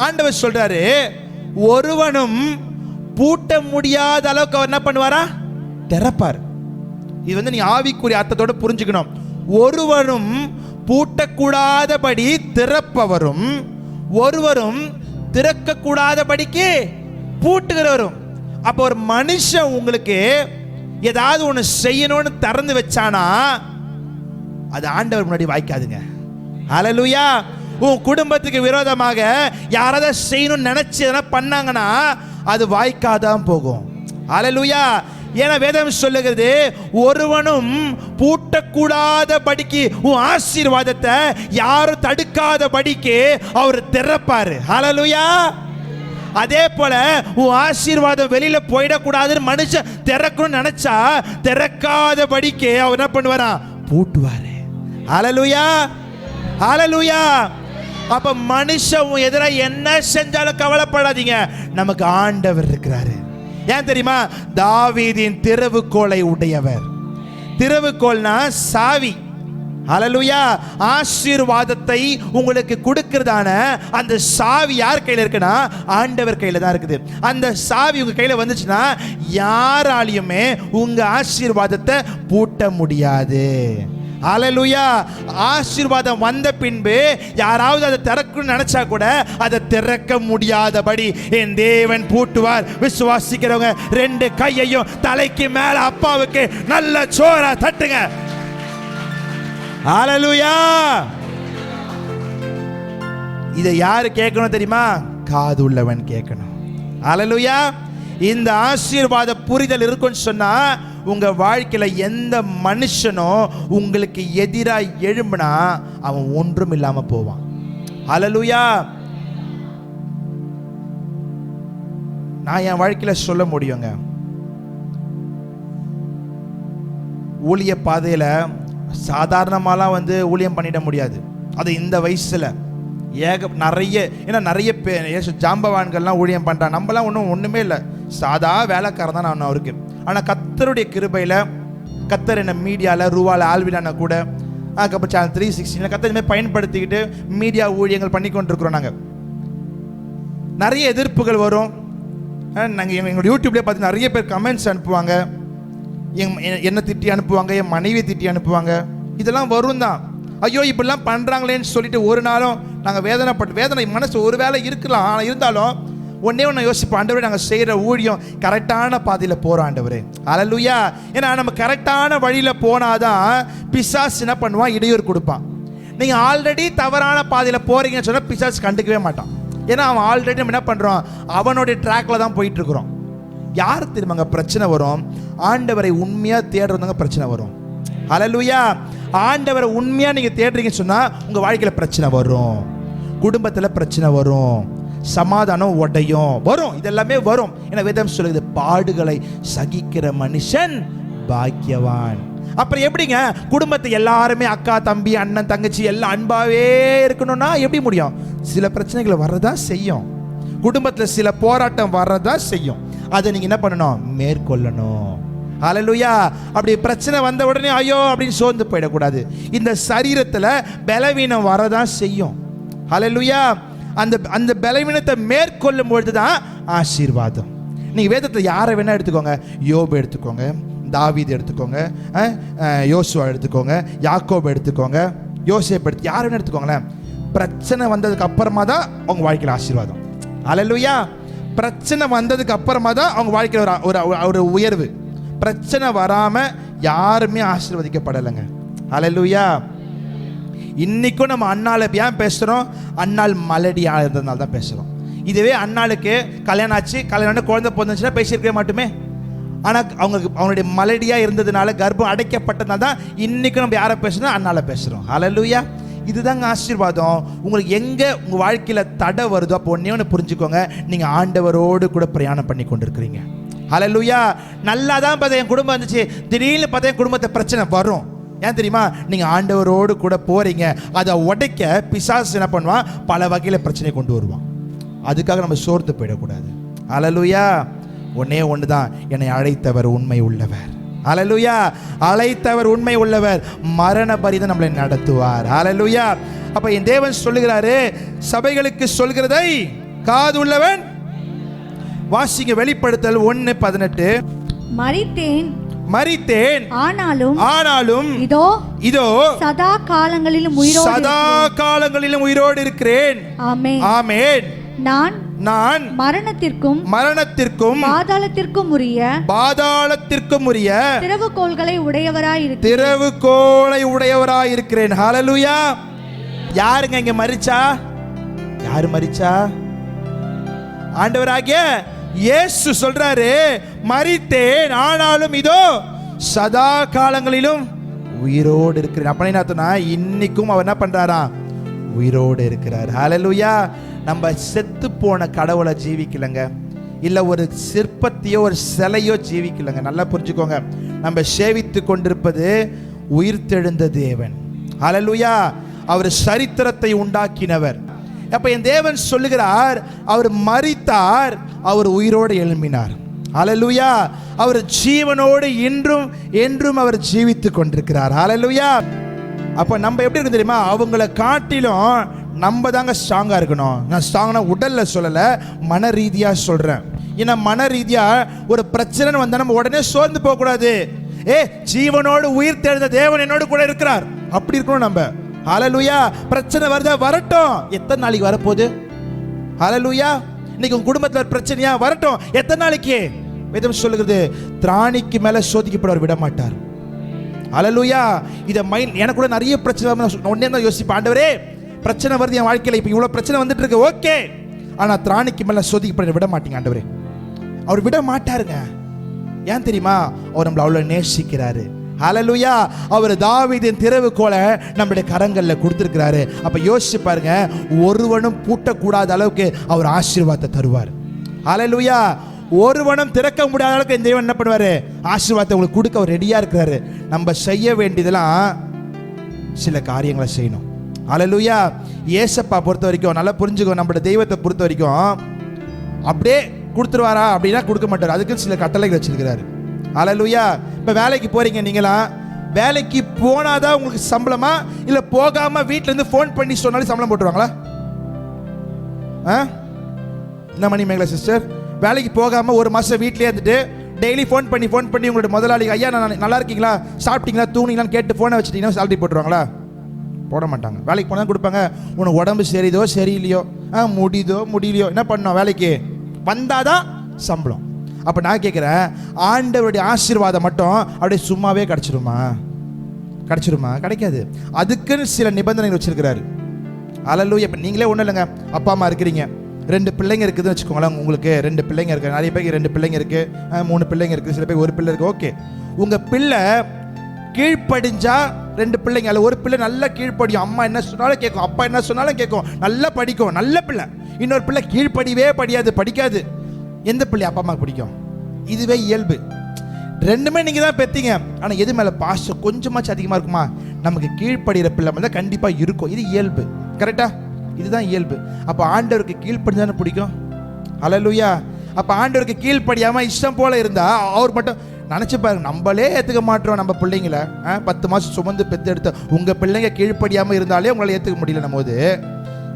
ஆண்டவர் சொல்கிறாரு, ஒருவனும் பூட்ட முடியாத அளவுக்கு அவர் என்ன பண்ணுவாரா? திறப்பார். இது நீ ஆவிக்குரிய அர்த்தத்தோட புரிஞ்சுக்கணும். ஒருவரும் பூட்டக்கூடாதபடி திறப்பவரும் ஒருவரும் திறக்கக்கூடாதபடிக்கு பூட்டுகிறவரும். அப்போ ஒரு மனுஷன் உங்களுக்கு ஏதாவது ஒன்று செய்யணும்னு திறந்து வச்சானா அது ஆண்டவர் முன்னாடி வாய்க்காதுங்க. ஹல்லேலூயா. உன் குடும்பத்துக்கு விரோதமாக யாராவது செய்யணும்னு நினைச்சு பண்ணாங்கன்னா அது வாய்க்காதான் போகும். ஹல்லேலூயா. ஏன்னா வேதம் சொல்லுகிறது, ஒருவனும் பூட்டக்கூடாதபடிக்கு உன் ஆசீர்வாதத்தை யாரும் தடுக்காதபடிக்கு அவர் திறப்பாரு. ஹல்லேலூயா. அதே போல உன் ஆசீர்வாதம் வெளியில போயிடக்கூடாதுன்னு மனுஷன் திறக்கணும்னு நினைச்சா திறக்காதபடிக்கு அவர் என்ன பண்ணுவாரா? பூட்டுவாரு. ஹல்லேலூயா, ஹல்லேலூயா. அப்ப மனுஷன் எதிராக என்ன செஞ்சாலும் கவலைப்படாதீங்க, நமக்கு ஆண்டவர் இருக்கிறாரு. ஏன் தெரியுமா? தாவீதின் திறவுகோலை உடையவர். திறவுகோல்னா சாவி. ஹல்லேலூயா. ஆசீர்வாதத்தை உங்களுக்கு கொடுக்கிறதான அந்த சாவி யார் கையில் இருக்குன்னா ஆண்டவர் கையில் தான் இருக்குது. அந்த சாவி உங்க கையில் வந்துச்சுன்னா யாராலையுமே உங்க ஆசீர்வாதத்தை பூட்ட முடியாது. ஹல்லேலூயா. ஆசீர்வாதம் வந்த பின்பு யாராவது அதை திறக்கணும்னு நினைச்சா கூட அதை திறக்க முடியாதபடி என் தேவன் பூட்டுவார். விசுவாசிக்கிறவங்க ரெண்டு கையையும் தலைக்கு மேல அப்பாவுக்கு நல்ல சோரா தட்டுங்க. ஹல்லேலூயா. இதை யாரு கேட்கணும் தெரியுமா? காது உள்ளவன் கேட்கணும். ஹல்லேலூயா. இந்த ஆசீர்வாத புரிதல் இருக்குன்னு சொன்னா உங்க வாழ்க்கையில எந்த மனுஷனும் உங்களுக்கு எதிராக எழும்பினா அவன் ஒன்றும் இல்லாம போவான். ஹல்லேலூயா. நான் என் வாழ்க்கையில சொல்ல முடியுங்க, ஊழிய பாதையில சாதாரணமாலாம் ஊழியம் பண்ணிட முடியாது. அது இந்த வயசுல நிறைய பேர் ஜாம்பவான்கள்லாம் ஊழியம் பண்றான். நம்மலாம் ஒண்ணுமே இல்லை, சாதா வேலைக்காரன் தான் நான் அவருக்கு. ஆனால் கர்த்தருடைய கிருபையில் கர்த்தர் என்ன மீடியாவில் ரூவாவில் ஆல்விடான கூட அதுக்கப்புறம் சேனல் 360 கர்த்தர் இதுமாதிரி பயன்படுத்திக்கிட்டு மீடியா ஊழியங்கள் பண்ணி கொண்டிருக்கிறோம். நாங்கள் நிறைய எதிர்ப்புகள் வரும். நாங்கள் எங்களோட யூடியூப்லேயே பார்த்து நிறைய பேர் கமெண்ட்ஸ் அனுப்புவாங்க, என்னை திட்டி அனுப்புவாங்க, என் மனைவியை திட்டி அனுப்புவாங்க. இதெல்லாம் வரும் தான். ஐயோ இப்படிலாம் பண்ணுறாங்களேன்னு சொல்லிட்டு ஒரு நாளும் நாங்கள் வேதனை மனசு ஒரு வேளை இருக்கலாம். ஆனால் இருந்தாலும் ஒன்னே ஒன்று யோசிப்போம், ஆண்டவரே நாங்கள் செய்கிற ஊழியம் கரெக்டான பாதையில் போகிறோம் ஆண்டவரே. ஹல்லேலூயா. ஏன்னா நம்ம கரெக்டான வழியில் போனாதான் பிசாசு என்ன பண்ணுவான், இடையூறு கொடுப்பான். நீங்கள் ஆல்ரெடி தவறான பாதையில் போகிறீங்கன்னு சொன்னால் பிசாசு கண்டுக்கவே மாட்டான். ஏன்னா அவன் ஆல்ரெடி நம்ம என்ன பண்ணுறோம், அவனுடைய ட்ராக்கில் தான் போயிட்டுருக்குறோம். யார் திரும்பங்க பிரச்சனை வரும், ஆண்டவரை உண்மையாக தேடுறவங்க பிரச்சனை வரும். ஹல்லேலூயா. ஆண்டவரை உண்மையாக நீங்கள் தேடுறீங்கன்னு சொன்னால் உங்கள் வாழ்க்கையில் பிரச்சனை வரும், குடும்பத்தில் பிரச்சனை வரும், சமாதானம் உடையும் வரும், இதெல்லாமே வரும். ஏன்னா வேதம் சொல்லுது, பாடுகளை சகிக்கிற மனுஷன் பாக்கியவான். அப்புறம் எப்படிங்க குடும்பத்தை எல்லாருமே அக்கா தம்பி அண்ணன் தங்கச்சி எல்லாம் அன்பாவே இருக்கணும்னா எப்படி முடியும்? சில பிரச்சனைகள் வரதான் செய்யும், குடும்பத்தில் சில போராட்டம் வரதான் செய்யும். அதை நீங்க என்ன பண்ணணும், மேற்கொள்ளணும். ஹல்லேலூயா. அப்படி பிரச்சனை வந்த உடனே ஐயோ அப்படின்னு சோர்ந்து போயிடக்கூடாது. இந்த சரீரத்தில் பலவீனம் வரதான் செய்யும். ஹல்லேலூயா. அந்த பலவீனத்தை மேற்கொள்ளும் பொழுது தான் ஆசீர்வாதம். நீங்கள் வேதத்தில் யாரை வேணா எடுத்துக்கோங்க, யோபு எடுத்துக்கோங்க, தாவீது எடுத்துக்கோங்க, யோசுவா எடுத்துக்கோங்க, யாக்கோபு எடுத்துக்கோங்க, யோசேப்பு எடுத்து யாரை வேணா எடுத்துக்கோங்களேன். பிரச்சனை வந்ததுக்கு அப்புறமா தான் அவங்க வாழ்க்கையில் ஆசீர்வாதம். ஹல்லேலூயா. பிரச்சனை வந்ததுக்கு அப்புறமா தான் அவங்க வாழ்க்கையில் ஒரு உயர்வு. பிரச்சனை வராமல் யாருமே ஆசீர்வதிக்கப்படலைங்க. ஹல்லேலூயா. இன்னைக்கும் நம்ம அண்ணால ஏன் பேசுகிறோம், அண்ணாள் மலடியாக இருந்ததுனால தான் பேசுகிறோம். இதுவே அண்ணாளுக்கு கல்யாணம் ஆச்சு, கல்யாணம் குழந்தை பிறந்துச்சுன்னா பேசியிருக்கவே மாட்டுமே. ஆனால் அவங்களுடைய மலடியாக இருந்ததுனால, கர்ப்பம் அடைக்கப்பட்டதுனால தான் இன்றைக்கும் நம்ம யாரை பேசுகிறோம், அண்ணால பேசுகிறோம். ஹல்லேலூயா. இதுதாங்க ஆசீர்வாதம். உங்களுக்கு எங்கே உங்கள் வாழ்க்கையில் தடை வருதோ அப்போ ஒன்றே ஒன்று புரிஞ்சுக்கோங்க, நீங்கள் ஆண்டவரோடு கூட பிரயாணம் பண்ணி கொண்டிருக்கிறீங்க. ஹல்லேலூயா. நல்லா தான் பார்த்தா என் குடும்பம் இருந்துச்சு, திடீர்னு பார்த்தா என் குடும்பத்தை பிரச்சனை வரும். ஏன் தெரியுமா, நீங்கள் ஆண்டவரோடு கூட போகிறீங்க. அதை உடைக்க பிசாசு என்ன பண்ணுவான், பல வகையில் பிரச்சனை கொண்டு வருவான். அதுக்காக நம்ம சோர்ந்து போயிடக்கூடாது. ஹல்லேலூயா. ஒன்னே ஒன்று தான், என்னை அழைத்தவர் உண்மை உள்ளவர். ஹல்லேலூயா. அழைத்தவர் உண்மை உள்ளவர், மரண பரிதம் நம்மளை நடத்துவார். ஹல்லேலூயா. அப்ப என் தேவன் சொல்லுகிறாரு, சபைகளுக்கு சொல்கிறதை காது உள்ளவன் வாசிங்க. வெளிப்படுத்தல் 1:18. மரித்தேன் ஆனாலும் இதோ சதா காலங்களிலும் உயிரோடு இருக்கிறேன். ஆமென். நான் மரணத்திற்கும் பாதாளத்திற்கும் உரிய திறவுகோலை உடையவராய் இருக்கிறேன். ஹல்லேலூயா. யாருங்க இங்க மரிச்சா? யாரு மரிச்சா? ஆண்டவராகிய இயேசு சொல்றாரு, மரித்தேன் ஆனாலும் இதோ சதா காலங்களிலும் உயிரோடு இருக்கிறேன். அப்ப என்ன, இன்னைக்கும் அவர் என்ன பண்றாரா, உயிரோடு இருக்கிறார். ஹல்லேலூயா. நம்ம செத்து போன கடவுளை ஜீவிக்கலங்க, இல்ல ஒரு சிற்பத்தையோ ஒரு சிலையோ ஜீவிக்கலங்க. நல்லா புரிஞ்சுக்கோங்க, நம்ம சேவித்து கொண்டிருப்பது உயிர்த்தெழுந்த தேவன். ஹல்லேலூயா. அவர் சரித்திரத்தை உண்டாக்கினவர். அப்ப என் தேவன் சொல்லுகிறார், அவர் மரித்தார், அவர் உயிரோடு எழும்பினார். ஹல்லேலூயா. அவர் ஜீவனோடு இன்றும் என்றும் அவர் ஜீவித்துக் கொண்டிருக்கிறார். ஹல்லேலூயா. அப்ப நம்ம எப்படி இருக்கு தெரியுமா, அவங்கள காட்டிலும் நம்ம தாங்க ஸ்ட்ராங்கா இருக்கணும். நான் ஸ்ட்ராங்னா உடல்ல சொல்லல, மன ரீதியா சொல்றேன். ஏன்னா மன ரீதியா ஒரு பிரச்சனை வந்தா நம்ம உடனே சோர்ந்து போக கூடாது. ஜீவனோடு உயிர் தெழுந்த தேவன் என்னோடு கூட இருக்கிறார், அப்படி இருக்கணும் நம்ம. ஹல்லேலூயா. பிரச்சனை வருதா, வரட்டும். எத்தனை நாளைக்கு வரப்போகுது? ஹல்லேலூயா. இன்னைக்கு உங்க குடும்பத்தில் பிரச்சனையா, வரட்டும். எத்தனை நாளைக்கு? வேதம் சொல்லுகிறது, திராணிக்கு மேல சோதிக்கப்படுவார் விட மாட்டார். ஹல்லேலூயா. இதை மைண்ட், எனக்கு கூட நிறைய பிரச்சனை ஒன்னே தான் யோசிப்பேன், ஆண்டவரே பிரச்சனை வருது என் வாழ்க்கையில், இப்போ இவ்வளோ பிரச்சனை வந்துட்டு இருக்கு, ஓகே, ஆனால் திராணிக்கு மேலே சோதிக்கப்பட விட மாட்டீங்க ஆண்டவரே. அவர் விட மாட்டாருங்க. ஏன் தெரியுமா, அவர் நம்மளை அவ்வளோ நேசிக்கிறாரு. ஹல்லேலூயா. அவர் தாவீதின் திறவுகோலை நம்முடைய கரங்களில் கொடுத்துருக்கிறாரு. அப்போ யோசிச்சு பாருங்க, ஒருவனும் பூட்டக்கூடாத அளவுக்கு அவர் ஆசீர்வாதத்தை தருவார். ஹல்லேலூயா. ஒருவனும் திறக்க முடியாத அளவுக்கு இந்த தேவன் என்ன பண்ணுவார், ஆசீர்வாதத்தை உங்களுக்கு கொடுக்க அவர் ரெடியாக இருக்கிறாரு. நம்ம செய்ய வேண்டியதெல்லாம் சில காரியங்களை செய்யணும். ஹல்லேலூயா. ஏசப்பா பொறுத்த வரைக்கும் நல்லா புரிஞ்சுக்கோ, நம்மளோட தெய்வத்தை பொறுத்த வரைக்கும் அப்படியே கொடுத்துருவாரா அப்படின்னா கொடுக்க மாட்டார். அதுக்கு சில கட்டளைகள் வச்சிருக்கிறாரு. ஹல்லேலூயா. இப்போ வேலைக்கு போறீங்க, நீங்களா வேலைக்கு போனாதான் உங்களுக்கு சம்பளமா, இல்லை போகாம வீட்டிலேருந்து ஃபோன் பண்ணி சொன்னாலும் சம்பளம் போட்டுருவாங்களா? என்ன மணி மேகலா சிஸ்டர், வேலைக்கு போகாம ஒரு மாதம் வீட்டிலே இருந்துட்டு டெய்லி ஃபோன் பண்ணி உங்களோட முதலாளி, ஐயா நான் நல்லா இருக்கீங்களா, சாப்பிட்டீங்களா, தூங்கிங்களான்னு கேட்டு ஃபோனை வச்சுட்டீங்கன்னா சேலரி போட்டுருவாங்களா? போட மாட்டாங்க. வேலைக்கு போனால் கொடுப்பாங்க. உனக்கு உடம்பு சரிதோ சரியில்லையோ, முடியுதோ முடியலையோ, என்ன பண்ணோம், வேலைக்கு வந்தாதான் சம்பளம். அப்போ நான் கேட்குறேன், ஆண்டவருடைய ஆசீர்வாதம் மட்டும் அப்படியே சும்மாவே கிடச்சிருமா? கிடைக்காது. அதுக்குன்னு சில நிபந்தனைகள் வச்சிருக்கிறாரு. அல்லேலூயா. இப்போ நீங்களே ஒன்றும் இல்லைங்க, அப்பா அம்மா இருக்கிறீங்க, 2 பிள்ளைங்க இருக்குதுன்னு வச்சுக்கோங்களேன். உங்களுக்கு 2 பிள்ளைங்க இருக்குது, நிறைய பேருக்கு 2 பிள்ளைங்க இருக்குது, 3 பிள்ளைங்க இருக்குது, சில பேருக்கு 1 பிள்ளை இருக்குது. ஓகே, உங்கள் பிள்ளை கீழ்ப்படிஞ்சா 2 பிள்ளைங்க அல்ல, ஒரு பிள்ளை நல்லா கீழ்ப்படியும், அம்மா என்ன சொன்னாலும் கேட்கும், அப்பா என்ன சொன்னாலும் கேட்கும், நல்லா படிக்கும், நல்ல பிள்ளை. இன்னொரு பிள்ளை கீழ்ப்படியவே படிக்காது. எந்த பிள்ளை அப்பா அம்மாவுக்கு பிடிக்கும்? இதுவே இயல்பு. 2மே நீங்கள் தான் பெற்றீங்க. ஆனால் எது மேலே பாசம் கொஞ்சமாச்சும் அதிகமாக இருக்குமா? நமக்கு கீழ்ப்படுகிற பிள்ளை தான் கண்டிப்பாக இருக்கும். இது இயல்பு. கரெக்டா? இதுதான் இயல்பு. அப்போ ஆண்டவருக்கு கீழ்ப்படிதானே பிடிக்கும். அல்லேலூயா. அப்போ ஆண்டவருக்கு கீழ்ப்படியாமல் இஷ்டம் போல இருந்தால் அவர் மட்டும் நினச்சி பாருங்க, நம்மளே ஏற்றுக்க மாட்டோம் நம்ம பிள்ளைங்கள. 10 மாதம் சுமந்து பெற்றெடுத்த உங்கள் பிள்ளைங்க கீழ்ப்படியாமல் இருந்தாலே உங்களால் ஏற்றுக்க முடியல போது,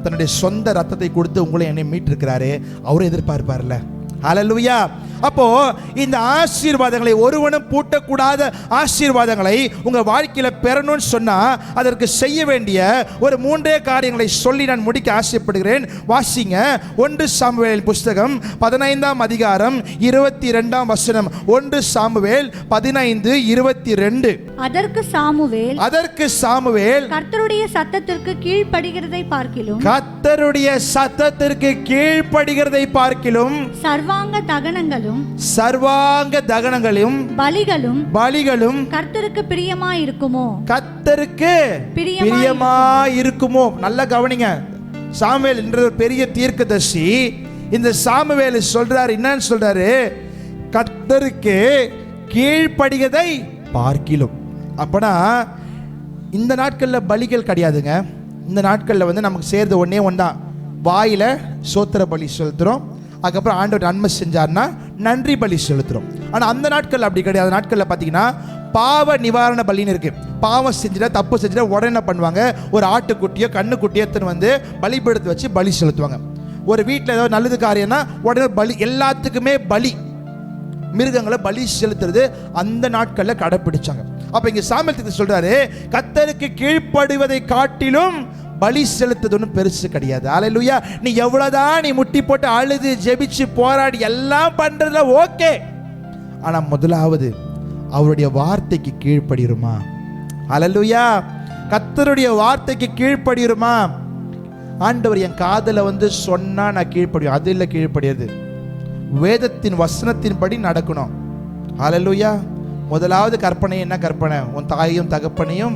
தன்னுடைய சொந்த ரத்தத்தை கொடுத்து உங்களை என்னை மீட்டிருக்கிறாரு, அவரும் எதிர்பார்ப்பார்ல. அல்லேலூயா. அப்போ இந்த ஆசீர்வாதங்களை, ஒருவனும் பூட்டக்கூடாத ஆசீர்வாதங்களை உங்க வாழ்க்கையில பெறணும்னு சொன்னா அதற்கு செய்ய வேண்டிய ஒரு 3 காரியங்களை சொல்லி நான் முடிக்க ஆசைப்படுகிறேன். வாசிங்க 1 சாமுவேல் புஸ்தகம் 15ஆம் அதிகாரம் 22ஆம் வசனம். 1 சாமுவேல் 15:22. அதற்கு சாமுவேல் கர்த்தருடைய சத்தத்திற்கு கீழ்ப்படுகிறதை பார்க்கிலும் சர்வாங்க தகனங்களும் பலிகளும் கர்த்தருக்கு பிரியமாயிருக்குமோ. நல்லா கவனிங்க. சாமுவேல் என்ற ஒரு பெரிய தீர்க்கதரிசி. இந்த சாமுவேல் சொல்றாரு, என்னன்னு சொல்றாரு? கர்த்தருக்கு கீழ்ப்படுகிறதை பார்க்கிலும். அப்பனா இந்த நாட்களில் பலிகள் கிடையாதுங்க. இந்த நாட்களில் நமக்கு சேர்ந்து ஒன்றே ஒன்றான், வாயில் சோத்திர பலி செலுத்துகிறோம், அதுக்கப்புறம் ஆண்டவர் நன்மை செஞ்சார்னா நன்றி பலி செலுத்துகிறோம். ஆனால் அந்த நாட்கள் அப்படி கிடையாது. நாட்களில் பார்த்தீங்கன்னா பாவ நிவாரண பலின்னு இருக்குது. பாவம் செஞ்சுட்டா, தப்பு செஞ்சுட்டா உடனே என்ன பண்ணுவாங்க? ஒரு ஆட்டுக்குட்டியோ கண்ணுக்குட்டியோ எடுத்துன்னு பலிபீடத்தை வச்சு பலி செலுத்துவாங்க. ஒரு வீட்டில் ஏதாவது நல்லது காரியம்னா உடனே பலி, எல்லாத்துக்குமே பலி, மிருகங்களை பலி செலுத்துறது அந்த நாட்களில் கடைப்பிடிச்சாங்க. அப்போ இங்கே சாமுவேல் சொல்றாரு, கர்த்தருக்கு கீழ்ப்படுவதை காட்டிலும் பலி செலுத்துறது ஒன்றும் பெருசு கிடையாது. அல்லேலூயா. நீ எவ்வளவுதான் நீ முட்டி போட்டு அழுது ஜெபிச்சு போராடி எல்லாம் பண்றதுல ஓகே, ஆனா முதலாவது அவருடைய வார்த்தைக்கு கீழ்ப்படிருமா? அல்லேலூயா. கர்த்தருடைய வார்த்தைக்கு கீழ்ப்படிருமா? ஆண்டவர் என் காதுல சொன்னா நான் கீழ்ப்படியும், அது இல்லை கீழ்ப்படியாது. வேதத்தின் வசனத்தின்படி நடக்கணும். அல்லேலூயா. முதலாவது கற்பனை என்ன கற்பனை? உன் தாயையும் தகப்பனையும்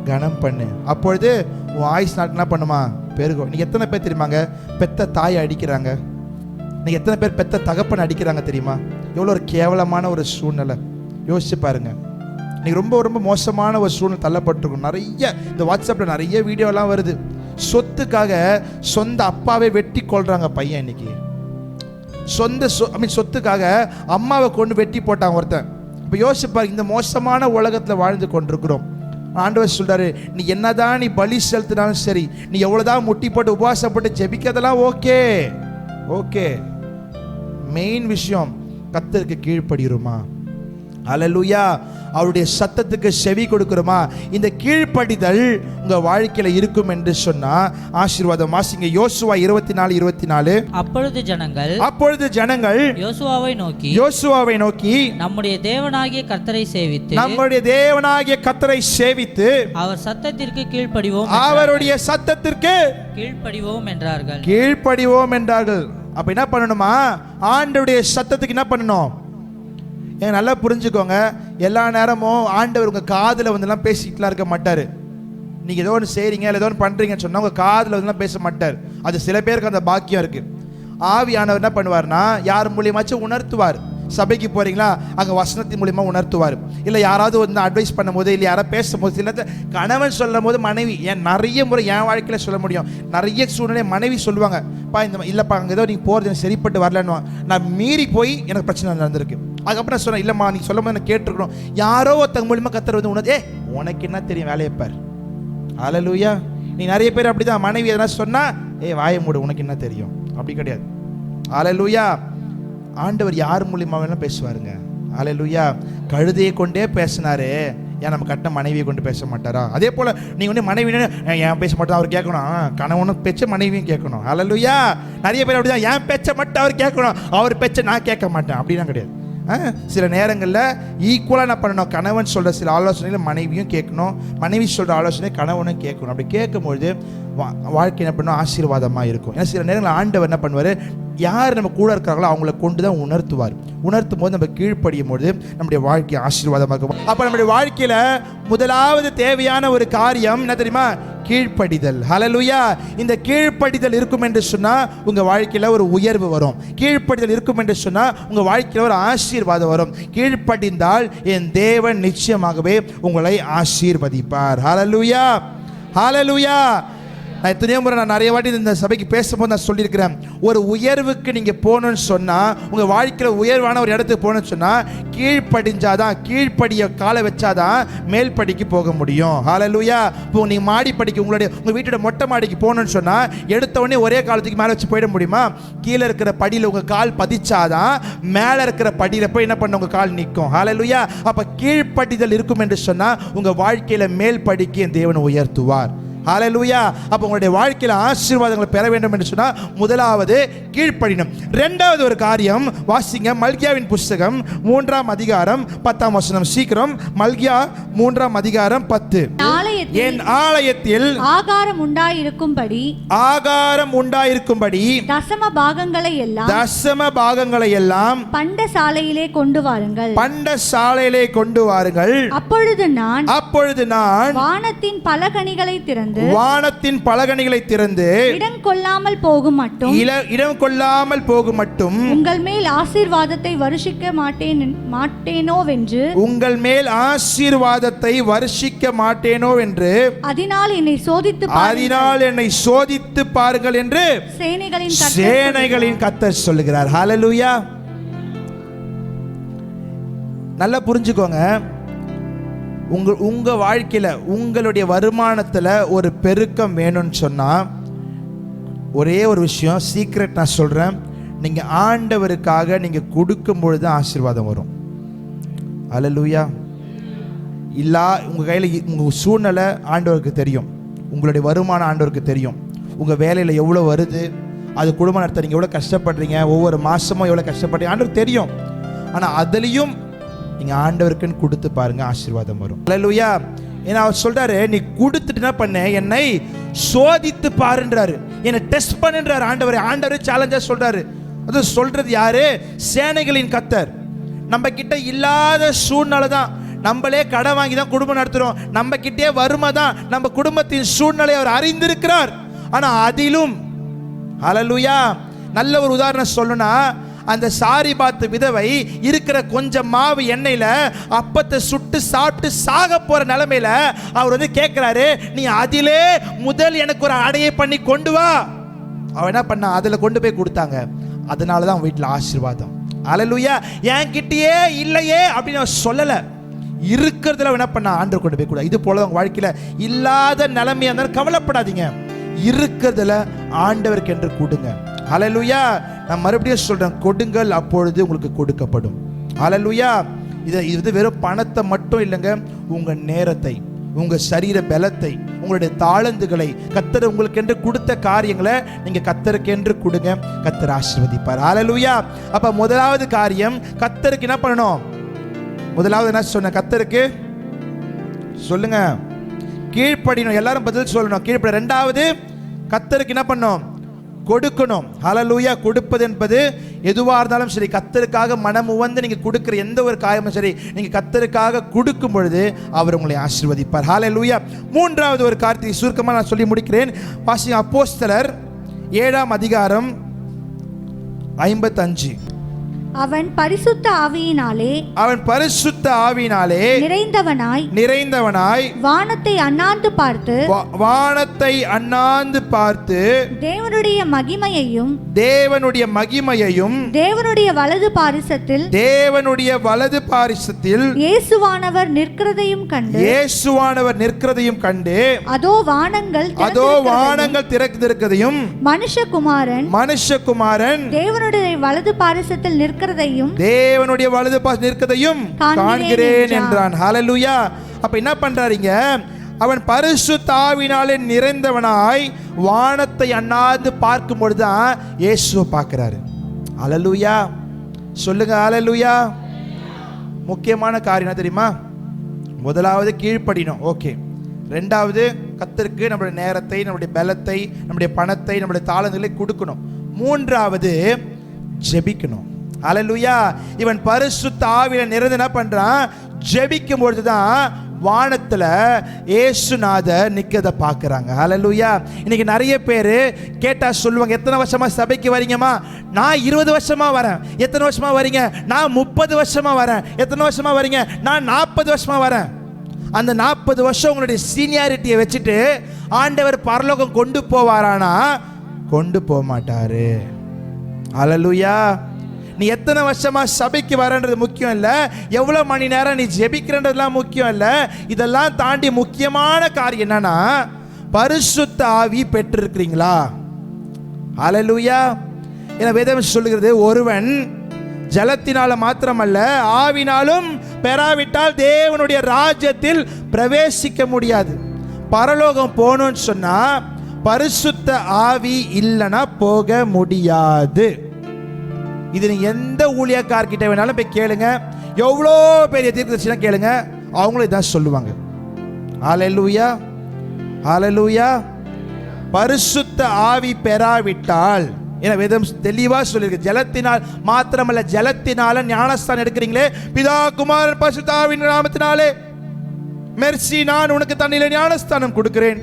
கனம் பண்ணு, அப்பொழுது உன் ஆயுஸ் நாட்கள் என்ன பண்ணுமா? பெருகும். நீங்க எத்தனை பேர் தெரியுமாங்க பெத்த தாயை அடிக்கிறாங்க? நீங்க எத்தனை பேர் பெத்த தகப்பனை அடிக்கிறாங்க தெரியுமா? எவ்வளோ ஒரு கேவலமான ஒரு சூழ்நிலை. யோசிச்சு பாருங்க. நீங்க ரொம்ப ரொம்ப மோசமான ஒரு சூழ்நிலை தள்ளப்பட்டிருக்கும். நிறைய இந்த வாட்ஸ்அப்பில் நிறைய வீடியோலாம் வருது. சொத்துக்காக சொந்த அப்பாவை வெட்டி கொள்றாங்க பையன். இன்னைக்கு சொத்துக்காக அம்மாவை கொண்டு வெட்டி போட்டாங்க ஒருத்தன். இப்போ யோசிப்பாரு, இந்த மோசமான உலகத்தில் வாழ்ந்து கொண்டிருக்கிறோம். ஆண்டவர் சொல்றாரு, நீ என்னதான் நீ பலி செலுத்தினாலும் சரி, நீ எவ்வளவுதான் முட்டி போட்டு உபவாசப்பட்டு ஜெபிக்கிறதெல்லாம் ஓகே. மெயின் விஷயம் கர்த்தருக்கு கீழ்ப்படிருமா? அல்லேலூயா. அவருடைய சத்தத்துக்கு செவி கொடுக்கிறோமா? இந்த கீழ்ப்படிதல் உங்க வாழ்க்கையில இருக்கும் என்று சொன்னா ஆசீர்வாதம். வாசிங்க யோசுவா 24:24. அப்பொழுது ஜனங்கள் யோசுவாவை நோக்கி நம்முடைய தேவனாகிய கர்த்தரை சேவித்து அவர் சத்தத்திற்கு கீழ்ப்படிவோம், அவருடைய சத்தத்திற்கு கீழ்ப்படிவோம் என்றார்கள். அப்ப என்ன பண்ணணுமா? ஆண்டவருடைய சத்தத்துக்கு என்ன பண்ணணும்? நல்லா புரிஞ்சுக்கோங்க. எல்லா நேரமும் ஆண்டவர் உங்கள் காதில் பேசிட்டுலாம் இருக்க மாட்டார். நீங்கள் ஏதோ ஒன்று செய்கிறீங்க இல்லை ஏதோ ஒன்று பண்ணுறீங்கன்னு சொன்னால் உங்கள் காதில் பேச மாட்டார். அது சில பேருக்கு அந்த பாக்கியம் இருக்குது. ஆவியானவர் என்ன பண்ணுவார்னா யார் மூலியமாச்சும் உணர்த்துவார். சபைக்கு போகிறீங்களா, அங்கே வசனத்தின் மூலியமாக உணர்த்துவார். இல்லை யாராவது அட்வைஸ் பண்ணும்போது, இல்லை யாராவது பேசும்போது, சில கணவன் சொல்லும் போது மனைவி, நிறைய முறை என் வாழ்க்கையில் சொல்ல முடியும். நிறைய சூழ்நிலை மனைவி சொல்லுவாங்க, பா இந்த இல்லைப்பா அங்கே ஏதோ நீங்கள் போகிறது எனக்கு சரிப்பட்டு வரலன்னு. நான் மீறி போய் எனக்கு பிரச்சனை நடந்திருக்கு. அதுக்கப்புறம் நான் சொன்னேன், இல்லைம்மா நீங்கள் சொல்லும் போது நான் கேட்டிருக்கணும். யாரோ ஒருத்தங்க மூலியமாக கத்தர் உனது உனக்கு என்ன தெரியும் வேலையப்பார். அல்லேலூயா. நீ நிறைய பேர் அப்படி தான், மனைவி எதனா சொன்னால் வாயை மூடு உனக்கு என்ன தெரியும், அப்படி கிடையாது. அல்லேலூயா. ஆண்டவர் யார் மூலியமாக வேணாலும் பேசுவாருங்க. அல்லேலூயா. கழுதையை கொண்டே பேசினாரு, ஏன் நம்ம கட்டின மனைவியை கொண்டு பேச மாட்டாரா? அதே போல் நீங்கள் வந்து மனைவின்னு ஏன் பேச மாட்டோம் அவர் கேட்கணும், கணவனும் பேச்ச மனைவியும் கேட்கணும். ஹல்லேலூயா. நிறைய பேர் அப்படிதான், ஏன் பேச்ச மட்டும் அவர் கேட்கணும், அவர் பேச்ச நான் கேட்க மாட்டேன் அப்படிலாம் கிடையாது. சில நேரங்களில் ஈக்குவலாக என்ன பண்ணணும், கணவன் சொல்கிற சில ஆலோசனைகளை மனைவியும் கேட்கணும், மனைவி சொல்கிற ஆலோசனை கணவனும் கேட்கணும். அப்படி கேட்கும்பொழுது வாழ்க்கை என்ன பண்ணணும், ஆசீர்வாதமாக இருக்கும். ஏன்னா சில நேரங்களில் ஆண்டவர் என்ன பண்ணுவார், யார் நம்ம கூட இருக்கிறாங்களோ அவங்கள கொண்டு தான் உணர்த்தும் போது நம்ம கீழ்ப்படியும் போது நம்முடைய வாழ்க்கை ஆசீர்வாதமாக இருக்கும். அப்போ நம்முடைய வாழ்க்கையில் முதலாவது தேவையான ஒரு காரியம் என்ன தெரியுமா, கீழ்ப்படிதல். ஹல்லேலூயா. இந்த கீழ்ப்படிதல் இருக்கும் என்று சொன்னால் உங்கள் வாழ்க்கையில் ஒரு உயர்வு வரும். கீழ்ப்படிதல் இருக்கும் என்று சொன்னால் உங்கள் வாழ்க்கையில் ஒரு ஆசீர்வாதம் வரும். கீழ்ப்படிந்தால் என் தேவன் நிச்சயமாகவே உங்களை ஆசீர்வதிப்பார். ஹல்லேலூயா, ஹல்லேலூயா. நான் எத்தனையோ முறை நான் நிறைய வாட்டி இந்த சபைக்கு பேசும்போது நான் சொல்லியிருக்கிறேன், ஒரு உயர்வுக்கு நீங்கள் போகணுன்னு சொன்னால், உங்கள் வாழ்க்கையில் உயர்வான ஒரு இடத்துக்கு போகணுன்னு சொன்னால் கீழ்ப்படிஞ்சாதான், கீழ்ப்படியை காலை வச்சாதான் மேல் படிக்கு போக முடியும். ஹல்லேலூயா. இப்போ நீங்கள் மாடி படிக்க உங்கள் வீட்டோட மொட்டை மாடிக்கு போகணுன்னு சொன்னால் எடுத்த உடனே ஒரே காலத்துக்கு மேலே வச்சு போயிட முடியுமா? கீழே இருக்கிற படியில் உங்கள் கால் பதிச்சாதான் மேலே இருக்கிற படியில் போய் என்ன பண்ண உங்கள் கால் நிற்கும். ஹல்லேலூயா. அப்போ கீழ்ப்படிதல் இருக்கும் என்று சொன்னால் உங்கள் வாழ்க்கையில் மேல் படிக்கு என் தேவனை உயர்த்துவார். ஹல்லேலூயா. அப்போ உங்களுடைய வாழ்க்கையில் ஆசீர்வாதங்களை பெற வேண்டும் என்று சொன்னால் முதலாவது கீழ்ப்படினும். இரண்டாவது ஒரு காரியம் வாசிங்க, மல்கியாவின் புஸ்தகம் 3ஆம் அதிகாரம் 10ஆம் வசனம். சீக்கிரம், மல்கியா 3ஆம் அதிகாரம் 10. என் ஆலயத்தில் ஆகாரம் உண்டாயிருக்கும்படி தசம பாகங்களை எல்லாம் பண்டசாலையிலே கொண்டு வாருங்கள். அப்பொழுது நான் வானத்தின் பலகணிகளை திறந்து இடம் கொள்ளாமல் போகும் மட்டும் உங்கள் மேல் ஆசீர்வாதத்தை வருஷிக்க மாட்டேனோ என்று அதனால் என்னை சோதித்து பாருங்கள் என்று சேனைகளின் கர்த்தர் சொல்லுகிறார். ஹல்லேலூயா. நல்லா புரிஞ்சுக்கோங்க, உங்கள் வாழ்க்கையில் உங்களுடைய வருமானத்தில் ஒரு பெருக்கம் வேணும்னு சொன்னால் ஒரே ஒரு விஷயம், சீக்ரெட் நான் சொல்கிறேன், நீங்கள் ஆண்டவருக்காக நீங்கள் கொடுக்கும் பொழுது ஆசீர்வாதம் வரும். ஹல்லேலூயா. உங்கள் கையில் உங்கள் சூழ்நிலை ஆண்டவருக்கு தெரியும், உங்களுடைய வருமானம் ஆண்டவருக்கு தெரியும், உங்கள் வேலையில் எவ்வளோ வருது, அது குடும்பம் நடத்த நீங்கள் எவ்வளோ கஷ்டப்படுறீங்க, ஒவ்வொரு மாதமும் எவ்வளோ கஷ்டப்படுறீங்க ஆண்டவருக்கு தெரியும். ஆனால் அதுலேயும் நீங்கள் ஆண்டவருக்குன்னு கொடுத்து பாருங்கள், ஆசீர்வாதம் வரும். ஹல்லேலூயா. ஏன்னா அவர் சொல்கிறாரு, நீ கொடுத்துட்டு என்ன பண்ண, என்னை சோதித்து பாருன்றாரு, என்னை டெஸ்ட் பண்ணுன்றாரு ஆண்டவர் சேலஞ்சாக சொல்கிறாரு. அது சொல்கிறது யாரு? சேனைகளின் கர்த்தர். நம்ம கிட்ட இல்லாத சூழ்நிலை தான், நம்மளே கடை வாங்கி தான் குடும்பம் நடத்துகிறோம், நம்ம கிட்டே வறுமை தான், நம்ம குடும்பத்தின் சூழ்நிலை அவர் அறிந்திருக்கிறார். ஆனால் அதிலும் ஹல்லேலூயா. நல்ல ஒரு உதாரணம் சொல்லணும்னா, அந்த சாரிபாத் விதவை இருக்கிற கொஞ்சம் மாவு எண்ணெயில அப்பத்தை சுட்டு சாப்பிட்டு சாக போற நிலைமையில அவர் வந்து கேட்கிறாரு, நீ அதிலே முதல் எனக்கு ஒரு அடையை பண்ணி கொண்டு வா. அவ என்ன பண்ணா, அதுல கொண்டு போய் கொடுத்தாங்க. அதனாலதான் வீட்டில் ஆசீர்வாதம். ஹல்லேலூயா. என் கிட்டயே இல்லையே அப்படின்னு அவர் சொல்லல, இருக்கிறதுல என்ன பண்ணா, ஆண்டவர் கொண்டு போய் கூட. இது போல உங்க வாழ்க்கையில இல்லாத நிலைமையா இருந்தாலும் கவலைப்படாதீங்க, இருக்கிறதுல ஆண்டவருக்கு என்று கொடுங்க. ஹல்லேலூயா. நான் மறுபடியும் சொல்றேன், கொடுங்கள் அப்பொழுது உங்களுக்கு கொடுக்கப்படும். ஹல்லேலூயா. இது வெறும் பணத்தை மட்டும் இல்லைங்க, உங்க நேரத்தை, உங்க சரீர பலத்தை, உங்களுடைய தாளந்துகளை, கர்த்தர் உங்களுக்கு என்று கொடுத்த காரியங்களை நீங்க கர்த்தருக்கு என்று கொடுங்க, கர்த்தர் ஆசீர்வதிப்பார். ஹல்லேலூயா. அப்ப முதலாவது காரியம், கர்த்தருக்கு என்ன பண்ணணும்? முதலாவது என்ன சொன்ன? கர்த்தருக்கு சொல்லுங்க, கீழ்ப்படியணும். எல்லாரும் பதில் சொல்லணும், கீழ்ப்படி. இரண்டாவது, கர்த்தருக்கு என்ன பண்ணணும்? கொடுக்கணும். ஹல்லேலூயா. கொடுப்பது என்பது எதுவாக இருந்தாலும் சரி, கர்த்தருக்காக மனம் உவந்து நீங்கள் கொடுக்குற எந்த ஒரு காரியமும் சரி, நீங்கள் கர்த்தருக்காக கொடுக்கும் பொழுது அவர் உங்களை ஆசீர்வதிப்பார். ஹல்லேலூயா. மூன்றாவது ஒரு காரியத்தை சுருக்கமாக நான் சொல்லி முடிக்கிறேன். வாசிங்க, அப்போஸ்தலர் 7ஆம் அதிகாரம் 55. அவன் பரிசுத்த ஆவியினாலே நிறைந்தவனாய் வானத்தை அண்ணாந்து பார்த்து தேவனுடைய மகிமையையும் தேவனுடைய வலது பாரிசத்தில் இயேசுவானவர் நிற்கிறதையும் கண்டு அதோ வானங்கள் திறந்திருக்கிறதையும் மனுஷகுமாரன் தேவனுடைய வலது பாரிசத்தில் நிற்கிறதையும் காண்கிறேன் என்றான். ஹல்லேலூயா. அப்ப என்ன பண்றாருங்க, அவன் பரிசுத்த ஆவியினாலே நிறைந்தவனாய் வானத்தை அண்ணாந்து பார்க்கும் பொழுதுதான் இயேசுவை பார்க்கிறாரு. அல்லேலூயா சொல்லுங்க, அல்லேலூயா. முக்கியமான காரியம் என்ன தெரியுமா? முதலாவது கீழ்ப்படியணும், ஓகே. ரெண்டாவது கர்த்தருக்கு நம்முடைய நேரத்தை, நம்முடைய பலத்தை, நம்முடைய பணத்தை, நம்முடைய தாளங்களை கொடுக்கணும். மூன்றாவது ஜெபிக்கணும். அல்லேலூயா. இவன் பரிசுத்த ஆவியில நிறைந்து என்ன பண்றான்? ஜெபிக்கும் பொழுதுதான் வானத்துல இயேசுநாதர் நிக்கத பார்க்கறாங்க. அல்லேலூயா. இன்னைக்கு நிறைய பேர் கேட்டா சொல்லுவாங்க, எத்தனை வருஷமா சபைக்கு வரீங்கம்மா? நான் 20 வருஷமா வரேன். எத்தனை வருஷமா வரீங்க? நான் 30 வருஷமா வரேன். எத்தனை வருஷமா வரீங்க? நான் 40 வருஷமா வரேன். அந்த 40 வருஷம் உங்களுடைய சீனியாரிட்டியை வச்சுட்டு ஆண்டவர் பரலோகம் கொண்டு போவாரானா? கொண்டு போக மாட்டாரு. அல்லேலூயா. நீ எத்தனை வருஷமா சபைக்கு வரன்றது முக்கியம் இல்லை, எவ்வளோ மணி நேரம் நீ ஜெபிக்கிறன்றதுலாம் முக்கியம் இல்லை. இதெல்லாம் தாண்டி முக்கியமான காரியம் என்னன்னா, பரிசுத்த ஆவி பெற்றிருக்கிறீங்களா? அல்லேலூயா. என வேதம் சொல்லுகிறது, ஒருவன் ஜலத்தினால மாத்திரமல்ல ஆவினாலும் பெறாவிட்டால் தேவனுடைய ராஜ்யத்தில் பிரவேசிக்க முடியாது. பரலோகம் போகணும்னு சொன்னா பரிசுத்த ஆவி இல்லைன்னா போக முடியாது. இது நீங்க எந்த ஊழியக்காரர்கிட்ட வேணாலும் போய் கேளுங்க, எவ்வளோ பெரிய தீர்க்கதரிசினா கேளுங்க, அவங்களும் இதான் சொல்லுவாங்க. அல்லேலூயா, அல்லேலூயா. பரிசுத்த ஆவி பெறாவிட்டால், ஏன்னா வேதம் தெளிவா சொல்லியிருக்கு, ஜலத்தினால் மாத்திரமல்ல, ஜலத்தினால ஞானஸ்தானம் எடுக்கிறீங்களே, பிதா குமாரன் பரிசுத்த ஆவியின் நாமத்தினாலே மெர்சி, நான் உனக்கு தண்ணியில ஞானஸ்தானம் கொடுக்கிறேன்.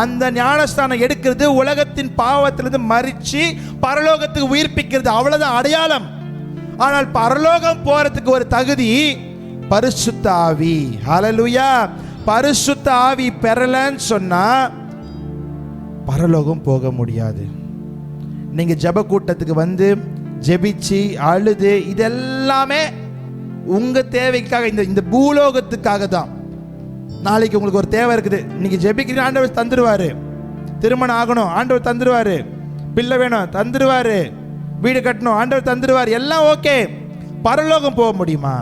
அந்த ஞானஸ்தானம் எடுக்கிறது உலகத்தின் பாவத்திலிருந்து மறிச்சு பரலோகத்துக்கு உயிர்ப்பிக்கிறது, அவ்வளவுதான் அடையாளம். ஆனால் பரலோகம் போறதுக்கு ஒரு தகுதி பரிசுத்த ஆவி. ஹல்லேலூயா. பரிசுத்த ஆவி பெறலன்னு சொன்னா பரலோகம் போக முடியாது. நீங்க ஜெப கூட்டத்துக்கு வந்து ஜெபிச்சு அழுது இதெல்லாமே உங்க தேவைக்காக, இந்த பூலோகத்துக்காக தான். நாளைக்கு உங்களுக்கு ஒரு தேவை இருக்குது, இன்னைக்கு ஜெபிக்கிறீங்க, ஆண்டவர் தந்துடுவாரு. திருமணம் ஆகணும், ஆண்டவர் தந்துடுவாரு. பிள்ளை வேணும், தந்துடுவாரு. வீடு கட்டணும், ஆண்டவர் தந்துடுவார். எல்லாம் ஓகே. பரலோகம் போக முடியுமா?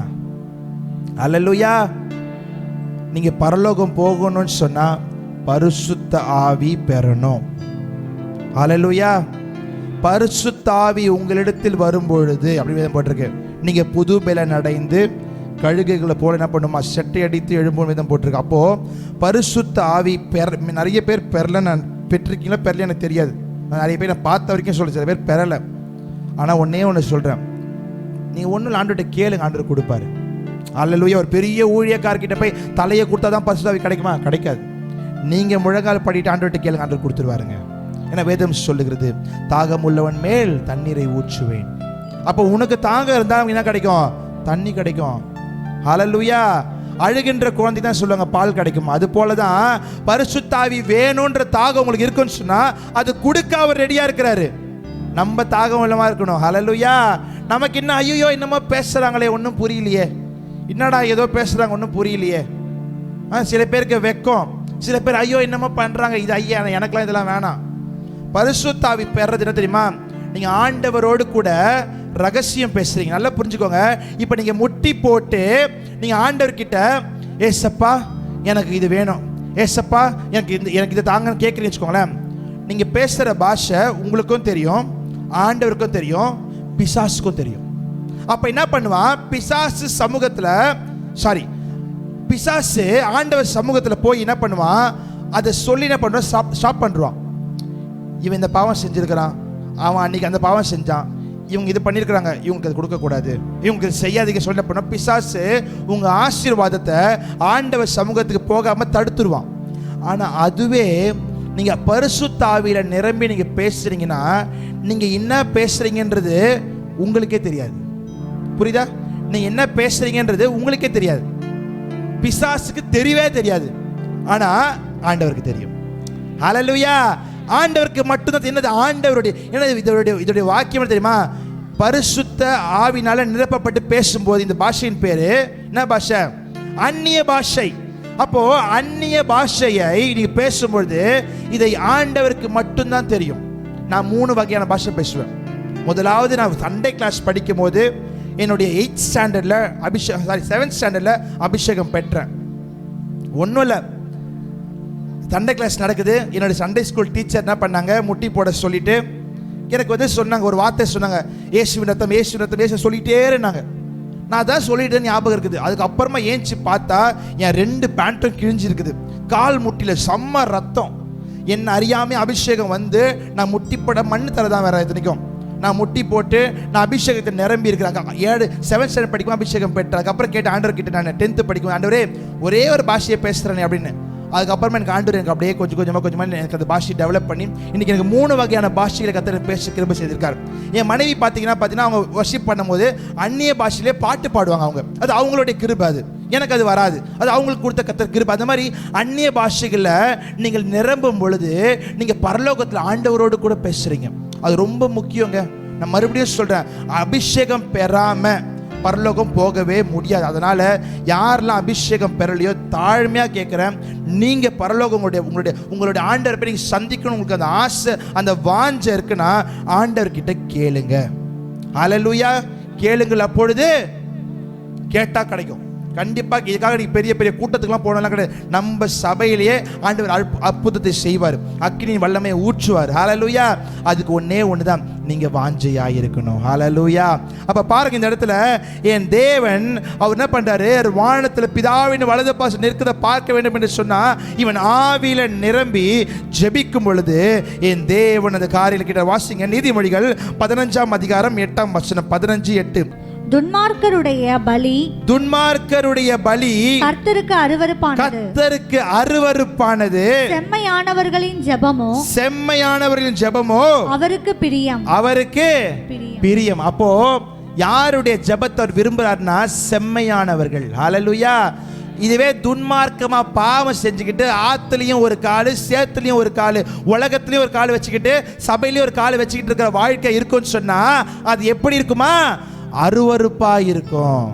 அல்லேலூயா. நீங்க பரலோகம் போகணும்னு சொன்னா பரிசுத்த ஆவி பெறணும். அல்லேலூயா. பரிசுத்த ஆவி உங்களிடத்தில் வரும்பொழுது அப்படி போட்டிருக்கு, நீங்க புது பலன் அடைந்து கழுகுகளை போல என்ன பண்ணுமா, செட்டை அடித்து எழும்பும் விதம் போட்டிருக்கு. அப்போ பரிசுத்த ஆவி நிறைய பேர் பெறல. நான் பெற்றிருக்கீங்களா பெறல எனக்கு தெரியாது. நான் நிறைய பேர் நான் பார்த்த வரைக்கும் சொல்ல, சில பேர் பெறலை. ஆனால் ஒன்னே ஒன்று சொல்கிறேன், நீங்கள் ஒன்றும் ஆண்டவர்கிட்ட கேளுங்க, ஆண்டவர் கொடுப்பாரு. அல்லேலூயா. ஒரு பெரிய ஊழியக்காரர்கிட்ட போய் தலையை கொடுத்தா தான் பரிசுத்த ஆவி கிடைக்குமா? கிடைக்காது. நீங்கள் முழங்கால் படிட்டு ஆண்டவர்கிட்ட கேளுங்க, ஆண்டவர் கொடுத்துருவாருங்க. ஏன்னா வேதம் சொல்லுகிறது, தாகம் உள்ளவன் மேல் தண்ணீரை ஊற்றுவேன். அப்போ உனக்கு தாகம் இருந்தால் என்ன கிடைக்கும்? தண்ணி கிடைக்கும். ஹல்லேலூயா. அழுகின்ற குழந்தை தான் சொல்லுவாங்க பால் கிடைக்கும். அது போல தான் பரிசுத்த ஆவி வேணுன்ற தாகம் உங்களுக்கு இருக்குன்னு சொன்னா அது கொடுக்க அவர் ரெடியா இருக்கிறாரு. நம்ம தாகம் உள்ளமா இருக்கணும். ஹல்லேலூயா. நமக்கு என்ன, ஐயோ என்னமோ பேசுறாங்களே ஒன்றும் புரியலையே, என்னடா ஏதோ பேசுறாங்க ஒன்றும் புரியலையே. சில பேருக்கு வெக்கம், சில பேர் ஐயோ என்னமோ பண்றாங்க, இது ஐயா எனக்கெல்லாம் இதெல்லாம் வேணாம். பரிசுத்த ஆவி பெறது என்ன தெரியுமா? நீங்க ஆண்டவரோடு கூட ரகசியம் பேசுறீங்க. நல்லா புரிஞ்சுக்கோங்க. இப்போ நீங்க முட்டி போட்டு நீங்க ஆண்டவர்கிட்ட, ஏசப்பா எனக்கு இது வேணும், ஏசப்பா எனக்கு இது தாங்கன்னு கேட்குறீங்கன்னு வச்சுக்கோங்களேன். நீங்க பேசுற பாஷை உங்களுக்கும் தெரியும், ஆண்டவருக்கும் தெரியும், பிசாசுக்கும் தெரியும். அப்ப என்ன பண்ணுவான்? பிசாசு ஆண்டவர் சமூகத்துல போய் என்ன பண்ணுவான்? அதை சொல்லி என்ன பண்ணுவான்? ஸ்டாப் பண்ணுவான். இவன் இந்த பாவம் செஞ்சிருக்கிறான், அவன் அன்னைக்கு அந்த பாவம் செஞ்சான், இவங்க இது பண்ணியிருக்கிறாங்க, இவங்களுக்கு அது கொடுக்கக்கூடாது, இவங்க செய்யாதீங்க சொல்ல போனால் பிசாசு உங்கள் ஆசீர்வாதத்தை ஆண்டவர் சமூகத்துக்கு போகாமல் தடுத்துருவான். ஆனால் அதுவே நீங்கள் பரிசுத்த ஆவியில நிரம்பி நீங்கள் பேசுகிறீங்கன்னா நீங்கள் என்ன பேசுகிறீங்கன்றது உங்களுக்கே தெரியாது. புரியுதா? நீங்கள் என்ன பேசுகிறீங்கன்றது உங்களுக்கே தெரியாது, பிசாசுக்கு தெரியவே தெரியாது. ஆனால் ஆண்டவருக்கு தெரியும். ஹல்லேலூயா. ஆண்டவருக்கு மட்டும்தான் என்னது? ஆண்டவருடைய இதோடைய வாக்கியம் தெரியுமா? பரிசுத்த ஆவினால நிரப்பப்பட்டு பேசும்போது இந்த பாஷையின் பேரு என்ன பாஷை? அந்நிய பாஷை. அப்போ அந்நிய பாஷையை நீ பேசும்பொழுது இதை ஆண்டவருக்கு மட்டும்தான் தெரியும். நான் 3 வகையான பாஷை பேசுவேன். முதலாவது, நான் சண்டே கிளாஸ் படிக்கும் போது என்னுடைய 7th ஸ்டாண்டர்டில் அபிஷேகம் பெற்றேன். ஒன்றும் இல்லை, சண்டே கிளாஸ் நடக்குது. என்னோட சண்டே ஸ்கூல் டீச்சர் என்ன பண்ணாங்க, முட்டி போட சொல்லிட்டு எனக்கு வந்து சொன்னாங்க, ஒரு வார்த்தை சொன்னாங்க, இயேசுவின் ரத்தம் இயேசுவின் ரத்தம் இயேசு சொல்லிகிட்டே இருந்தாங்க. நான் தான் சொல்லிட்டேன்னு ஞாபகம் இருக்குது. அதுக்கப்புறமா ஏஞ்சி பார்த்தா என் 2 பேண்ட்டும் கிழிஞ்சிருக்குது, கால் முட்டியில் செம்ம ரத்தம். என்ன அறியாமல் அபிஷேகம் வந்து நான் முட்டி போட மண்ணு தரதான் வேற இத்தனைக்கும் நான் முட்டி போட்டு நான் அபிஷேகத்தை நிரம்பி இருக்கிறாங்க. 7th ஸ்டாண்டர்ட் படிக்கும் அபிஷேகம் பெற்றாங்க. அப்புறம் கேட்டு ஆண்டவர் கிட்ட, நான் 10th படிக்கும் ஆண்டவரே ஒரே ஒரு பாஷையை பேசுகிறேனே அப்படின்னு. அதுக்கப்புறமா எனக்கு ஆண்டவர் எனக்கு அப்படியே கொஞ்சமாக எனக்கு அந்த பாஷையை டெவலப் பண்ணி இன்னைக்கு எனக்கு 3 வகையான பாஷைகளை கர்த்தர் பேச கிருபை செய்திருக்காரு. என் மனைவி பார்த்தீங்கன்னா அவங்க வர்ஷிப் பண்ணும்போது அந்நிய பாஷையிலே பாட்டு பாடுவாங்க. அவங்க அது அவங்களுடைய கிருபை, அது எனக்கு அது வராது, அது அவங்களுக்கு கொடுத்த கர்த்தர் கிருபை. அந்த மாதிரி அந்நிய பாஷைகளில் நீங்கள் நிரம்பும் பொழுது நீங்கள் பரலோகத்தில் ஆண்டவரோடு கூட பேசுகிறீங்க. அது ரொம்ப முக்கியங்க. நான் மறுபடியும் சொல்கிறேன், அபிஷேகம் பெறாமல் பரலோகம் போகவே முடியாது. அதனால யாரெல்லாம் அபிஷேகம் பெறலையோ தாழ்மையாக கேட்குறேன், நீங்கள் பரலோகம் உங்களுடைய ஆண்டவர் நீங்கள் சந்திக்கணும், உங்களுக்கு அந்த ஆசை அந்த வாஞ்சை இருக்குன்னா ஆண்டவர்கிட்ட கேளுங்க. ஹல்லேலூயா, கேளுங்கள், அப்பொழுது கேட்டால் கிடைக்கும். கண்டிப்பாக இதுக்காக நீங்கள் பெரிய பெரிய கூட்டத்துக்குலாம் போனலாம் கிடையாது. நம்ம சபையிலேயே ஆண்டவர் அற்புதத்தை செய்வார், அக்கினியின் வல்லமையை ஊற்றுவார். ஹல்லேலூயா, அதுக்கு ஒன்று தான், நீங்கள் வாஞ்சையாக இருக்கணும். ஹல்லேலூயா. அப்போ பாருங்க, இந்த இடத்துல என் தேவன் அவர் என்ன பண்ணுறாரு, வானத்தில் பிதாவின் வலது பாசம் நிற்கிறத பார்க்க வேண்டும் என்று சொன்னால் இவன் ஆவியில நிரம்பி ஜெபிக்கும் பொழுது என் தேவன் அந்த காரியங்கள் கிட்ட வாசிங்க. நீதிமொழிகள் 15ஆம் அதிகாரம் 8ஆம் வசனம், 15:8. துன்மார்க்கருடைய பலி கர்த்தருக்கு அருவருப்பானது, செம்மையானவர்களின் ஜெபமோ அவருக்கு பிரியம். அப்போ யாருடைய ஜெபத்தை விரும்புறாருன்னா செம்மையானவர்கள். ஹல்லேலூயா. இதுவே துன்மார்க்கமா பாவம் செஞ்சுக்கிட்டு ஆத்துலயும் ஒரு காலு சேத்துலயும் ஒரு காலு உலகத்திலயும் ஒரு காலு வச்சுக்கிட்டு சபையிலயும் ஒரு காலு வச்சுக்கிட்டு இருக்கிற வாழ்க்கை இருக்குன்னு சொன்னா அது எப்படி இருக்குமா, அருவருப்பா இருக்கும்.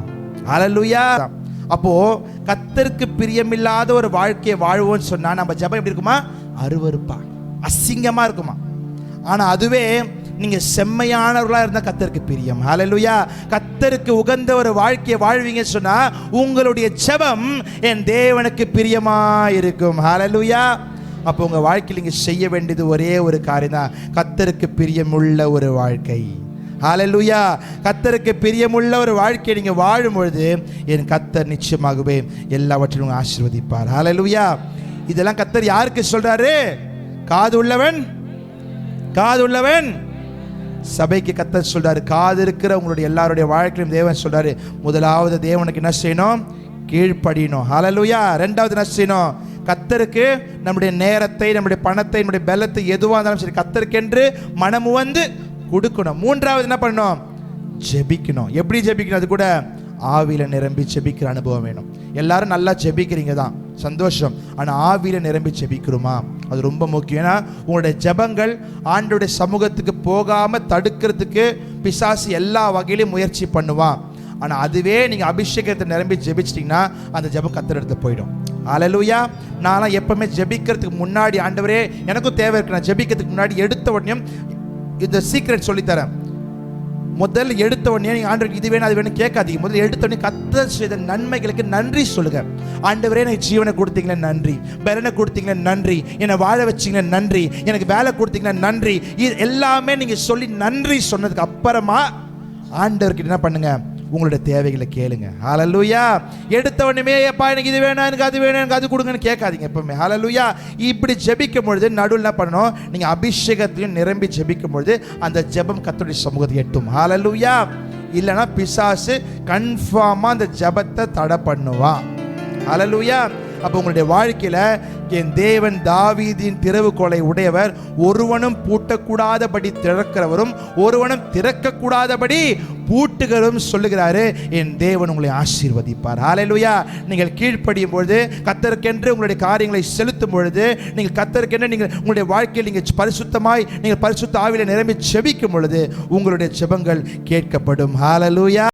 ஹல்லேலூயா. அப்போ கர்த்தருக்கு பிரியமில்லாத ஒரு வாழ்க்கையை வாழ்வோம்னு சொன்னா நம்ம ஜெபம் எப்படி இருக்குமா, அருவருப்பா அசிங்கமா இருக்குமா. ஆனா அதுவே நீங்க செம்மையானவர்களா இருந்தா கர்த்தருக்கு பிரியம். ஹல்லேலூயா. கர்த்தருக்கு உகந்த ஒரு வாழ்க்கையை வாழ்வீங்கன்னு சொன்னா உங்களுடைய ஜெபம் என் தேவனுக்கு பிரியமா இருக்கும். ஹல்லேலூயா. அப்போ உங்க வாழ்க்கையில் நீங்க செய்ய வேண்டியது ஒரே ஒரு காரியம் தான், கர்த்தருக்கு பிரியமுள்ள ஒரு வாழ்க்கை. ஹல்லேலூயா. கர்த்தருக்கு பிரியமுள்ள ஒரு வாழ்க்கையை நீங்க வாழும் பொழுது என் கர்த்தர் நிச்சயமாகவே எல்லாவற்றையும் ஆசீர்வதிப்பார். ஹல்லேலூயா. இதெல்லாம் கர்த்தர் யாருக்கு சொல்றாரு, காது உள்ளவன் சபைக்கு கர்த்தர் சொல்றாரு. காது இருக்கிற உங்களுடைய எல்லாருடைய வாழ்க்கையிலும் தேவன் சொல்றாரு, முதலாவது தேவனுக்கு என்ன செய்யணும், கீழ்ப்படியணும். ஹல்லேலூயா. ரெண்டாவது என்ன செய்யணும், கர்த்தருக்கு நம்முடைய நேரத்தை, நம்முடைய பணத்தை, நம்முடைய பலத்தை எதுவாக இருந்தாலும் சரி கர்த்தருக்கென்று மனமு வந்து கொடுக்கணும். மூன்றாவது என்ன பண்ணணும், ஜெபிக்கணும். எப்படி ஜெபிக்கணும், அது கூட ஆவியில நிரம்பி ஜெபிக்கிற அனுபவம் வேணும். எல்லாரும் நல்லா ஜெபிக்கிறீங்க தான், சந்தோஷம். ஆனால் ஆவியில நிரம்பி ஜெபிக்கிறோமா, அது ரொம்ப முக்கியம். ஏன்னா உங்களுடைய ஜெபங்கள் ஆண்டவருடைய சமூகத்துக்கு போகாம தடுக்கிறதுக்கு பிசாசு எல்லா வகையிலும் முயற்சி பண்ணுவான். ஆனால் அதுவே நீங்கள் அபிஷேகத்தை நிரம்பி ஜெபிச்சிட்டிங்கன்னா அந்த ஜெபம் கர்த்தர் இடத்துல போயிடும். ஹல்லேலூயா. நான்லாம் எப்பவுமே ஜெபிக்கிறதுக்கு முன்னாடி, ஆண்டவரே எனக்கும் தேவை இருக்கு, நான் ஜெபிக்கிறதுக்கு முன்னாடி எடுத்த உடனே இந்த சீக்ரெட் சொல்லித்தரேன். முதல்ல எடுத்த உடனே நீங்கள் ஆண்டவருக்கு இது வேணும் அது வேணும் கேட்காதீங்க. முதல்ல எடுத்த உடனே கர்த்தர் செய்த நன்மைகளுக்கு நன்றி சொல்லுங்க. ஆண்டவரே எனக்கு ஜீவனை கொடுத்தீங்களே நன்றி, பலனை கொடுத்தீங்களே நன்றி, என்னை வாழ வச்சிங்களே நன்றி, எனக்கு வேலை கொடுத்தீங்களே நன்றி. இது எல்லாமே நீங்கள் சொல்லி நன்றி சொன்னதுக்கு அப்புறமா ஆண்டவர்கிட்ட என்ன பண்ணுங்க, உங்களுடைய தேவைகளை கேளுங்க. ஹல்லேலூயா. எடுத்த உடனே எப்பா எனக்கு இது வேணும் எனக்கு அது வேணும் எனக்கு அது கொடுங்கன்னு கேட்காதீங்க எப்பவுமே. ஹல்லேலூயா. இப்படி ஜெபிக்கும் பொழுது நடுவில் என்ன பண்ணணும், நீங்கள் அபிஷேகத்தையும் நிரம்பி ஜெபிக்கும் பொழுது அந்த ஜெபம் கர்த்தருடைய சமூகத்தை எட்டும். ஹல்லேலூயா. இல்லைன்னா பிசாசு கன்ஃபார்மாக அந்த ஜெபத்தை தடை பண்ணுவான். ஹல்லேலூயா. அப்போ உங்களுடைய வாழ்க்கையில் என் தேவன் தாவீதின் திறவுகோலை உடையவர், ஒருவனும் பூட்டக்கூடாதபடி திறக்கிறவரும் ஒருவனும் திறக்கக்கூடாதபடி பூட்டுகிறவரும் சொல்லுகிறாரு. என் தேவன் உங்களை ஆசீர்வதிப்பார். ஹல்லேலூயா. நீங்கள் கீழ்ப்படியும் பொழுது, கர்த்தருக்கென்று உங்களுடைய காரியங்களை செலுத்தும் பொழுது, நீங்கள் கர்த்தருக்கென்று நீங்கள் உங்களுடைய வாழ்க்கையில் நீங்கள் பரிசுத்தமாய் நீங்கள் பரிசுத்த ஆவியில நிரம்பி ஜெபிக்கும் பொழுது உங்களுடைய ஜெபங்கள் கேட்கப்படும். ஹல்லேலூயா.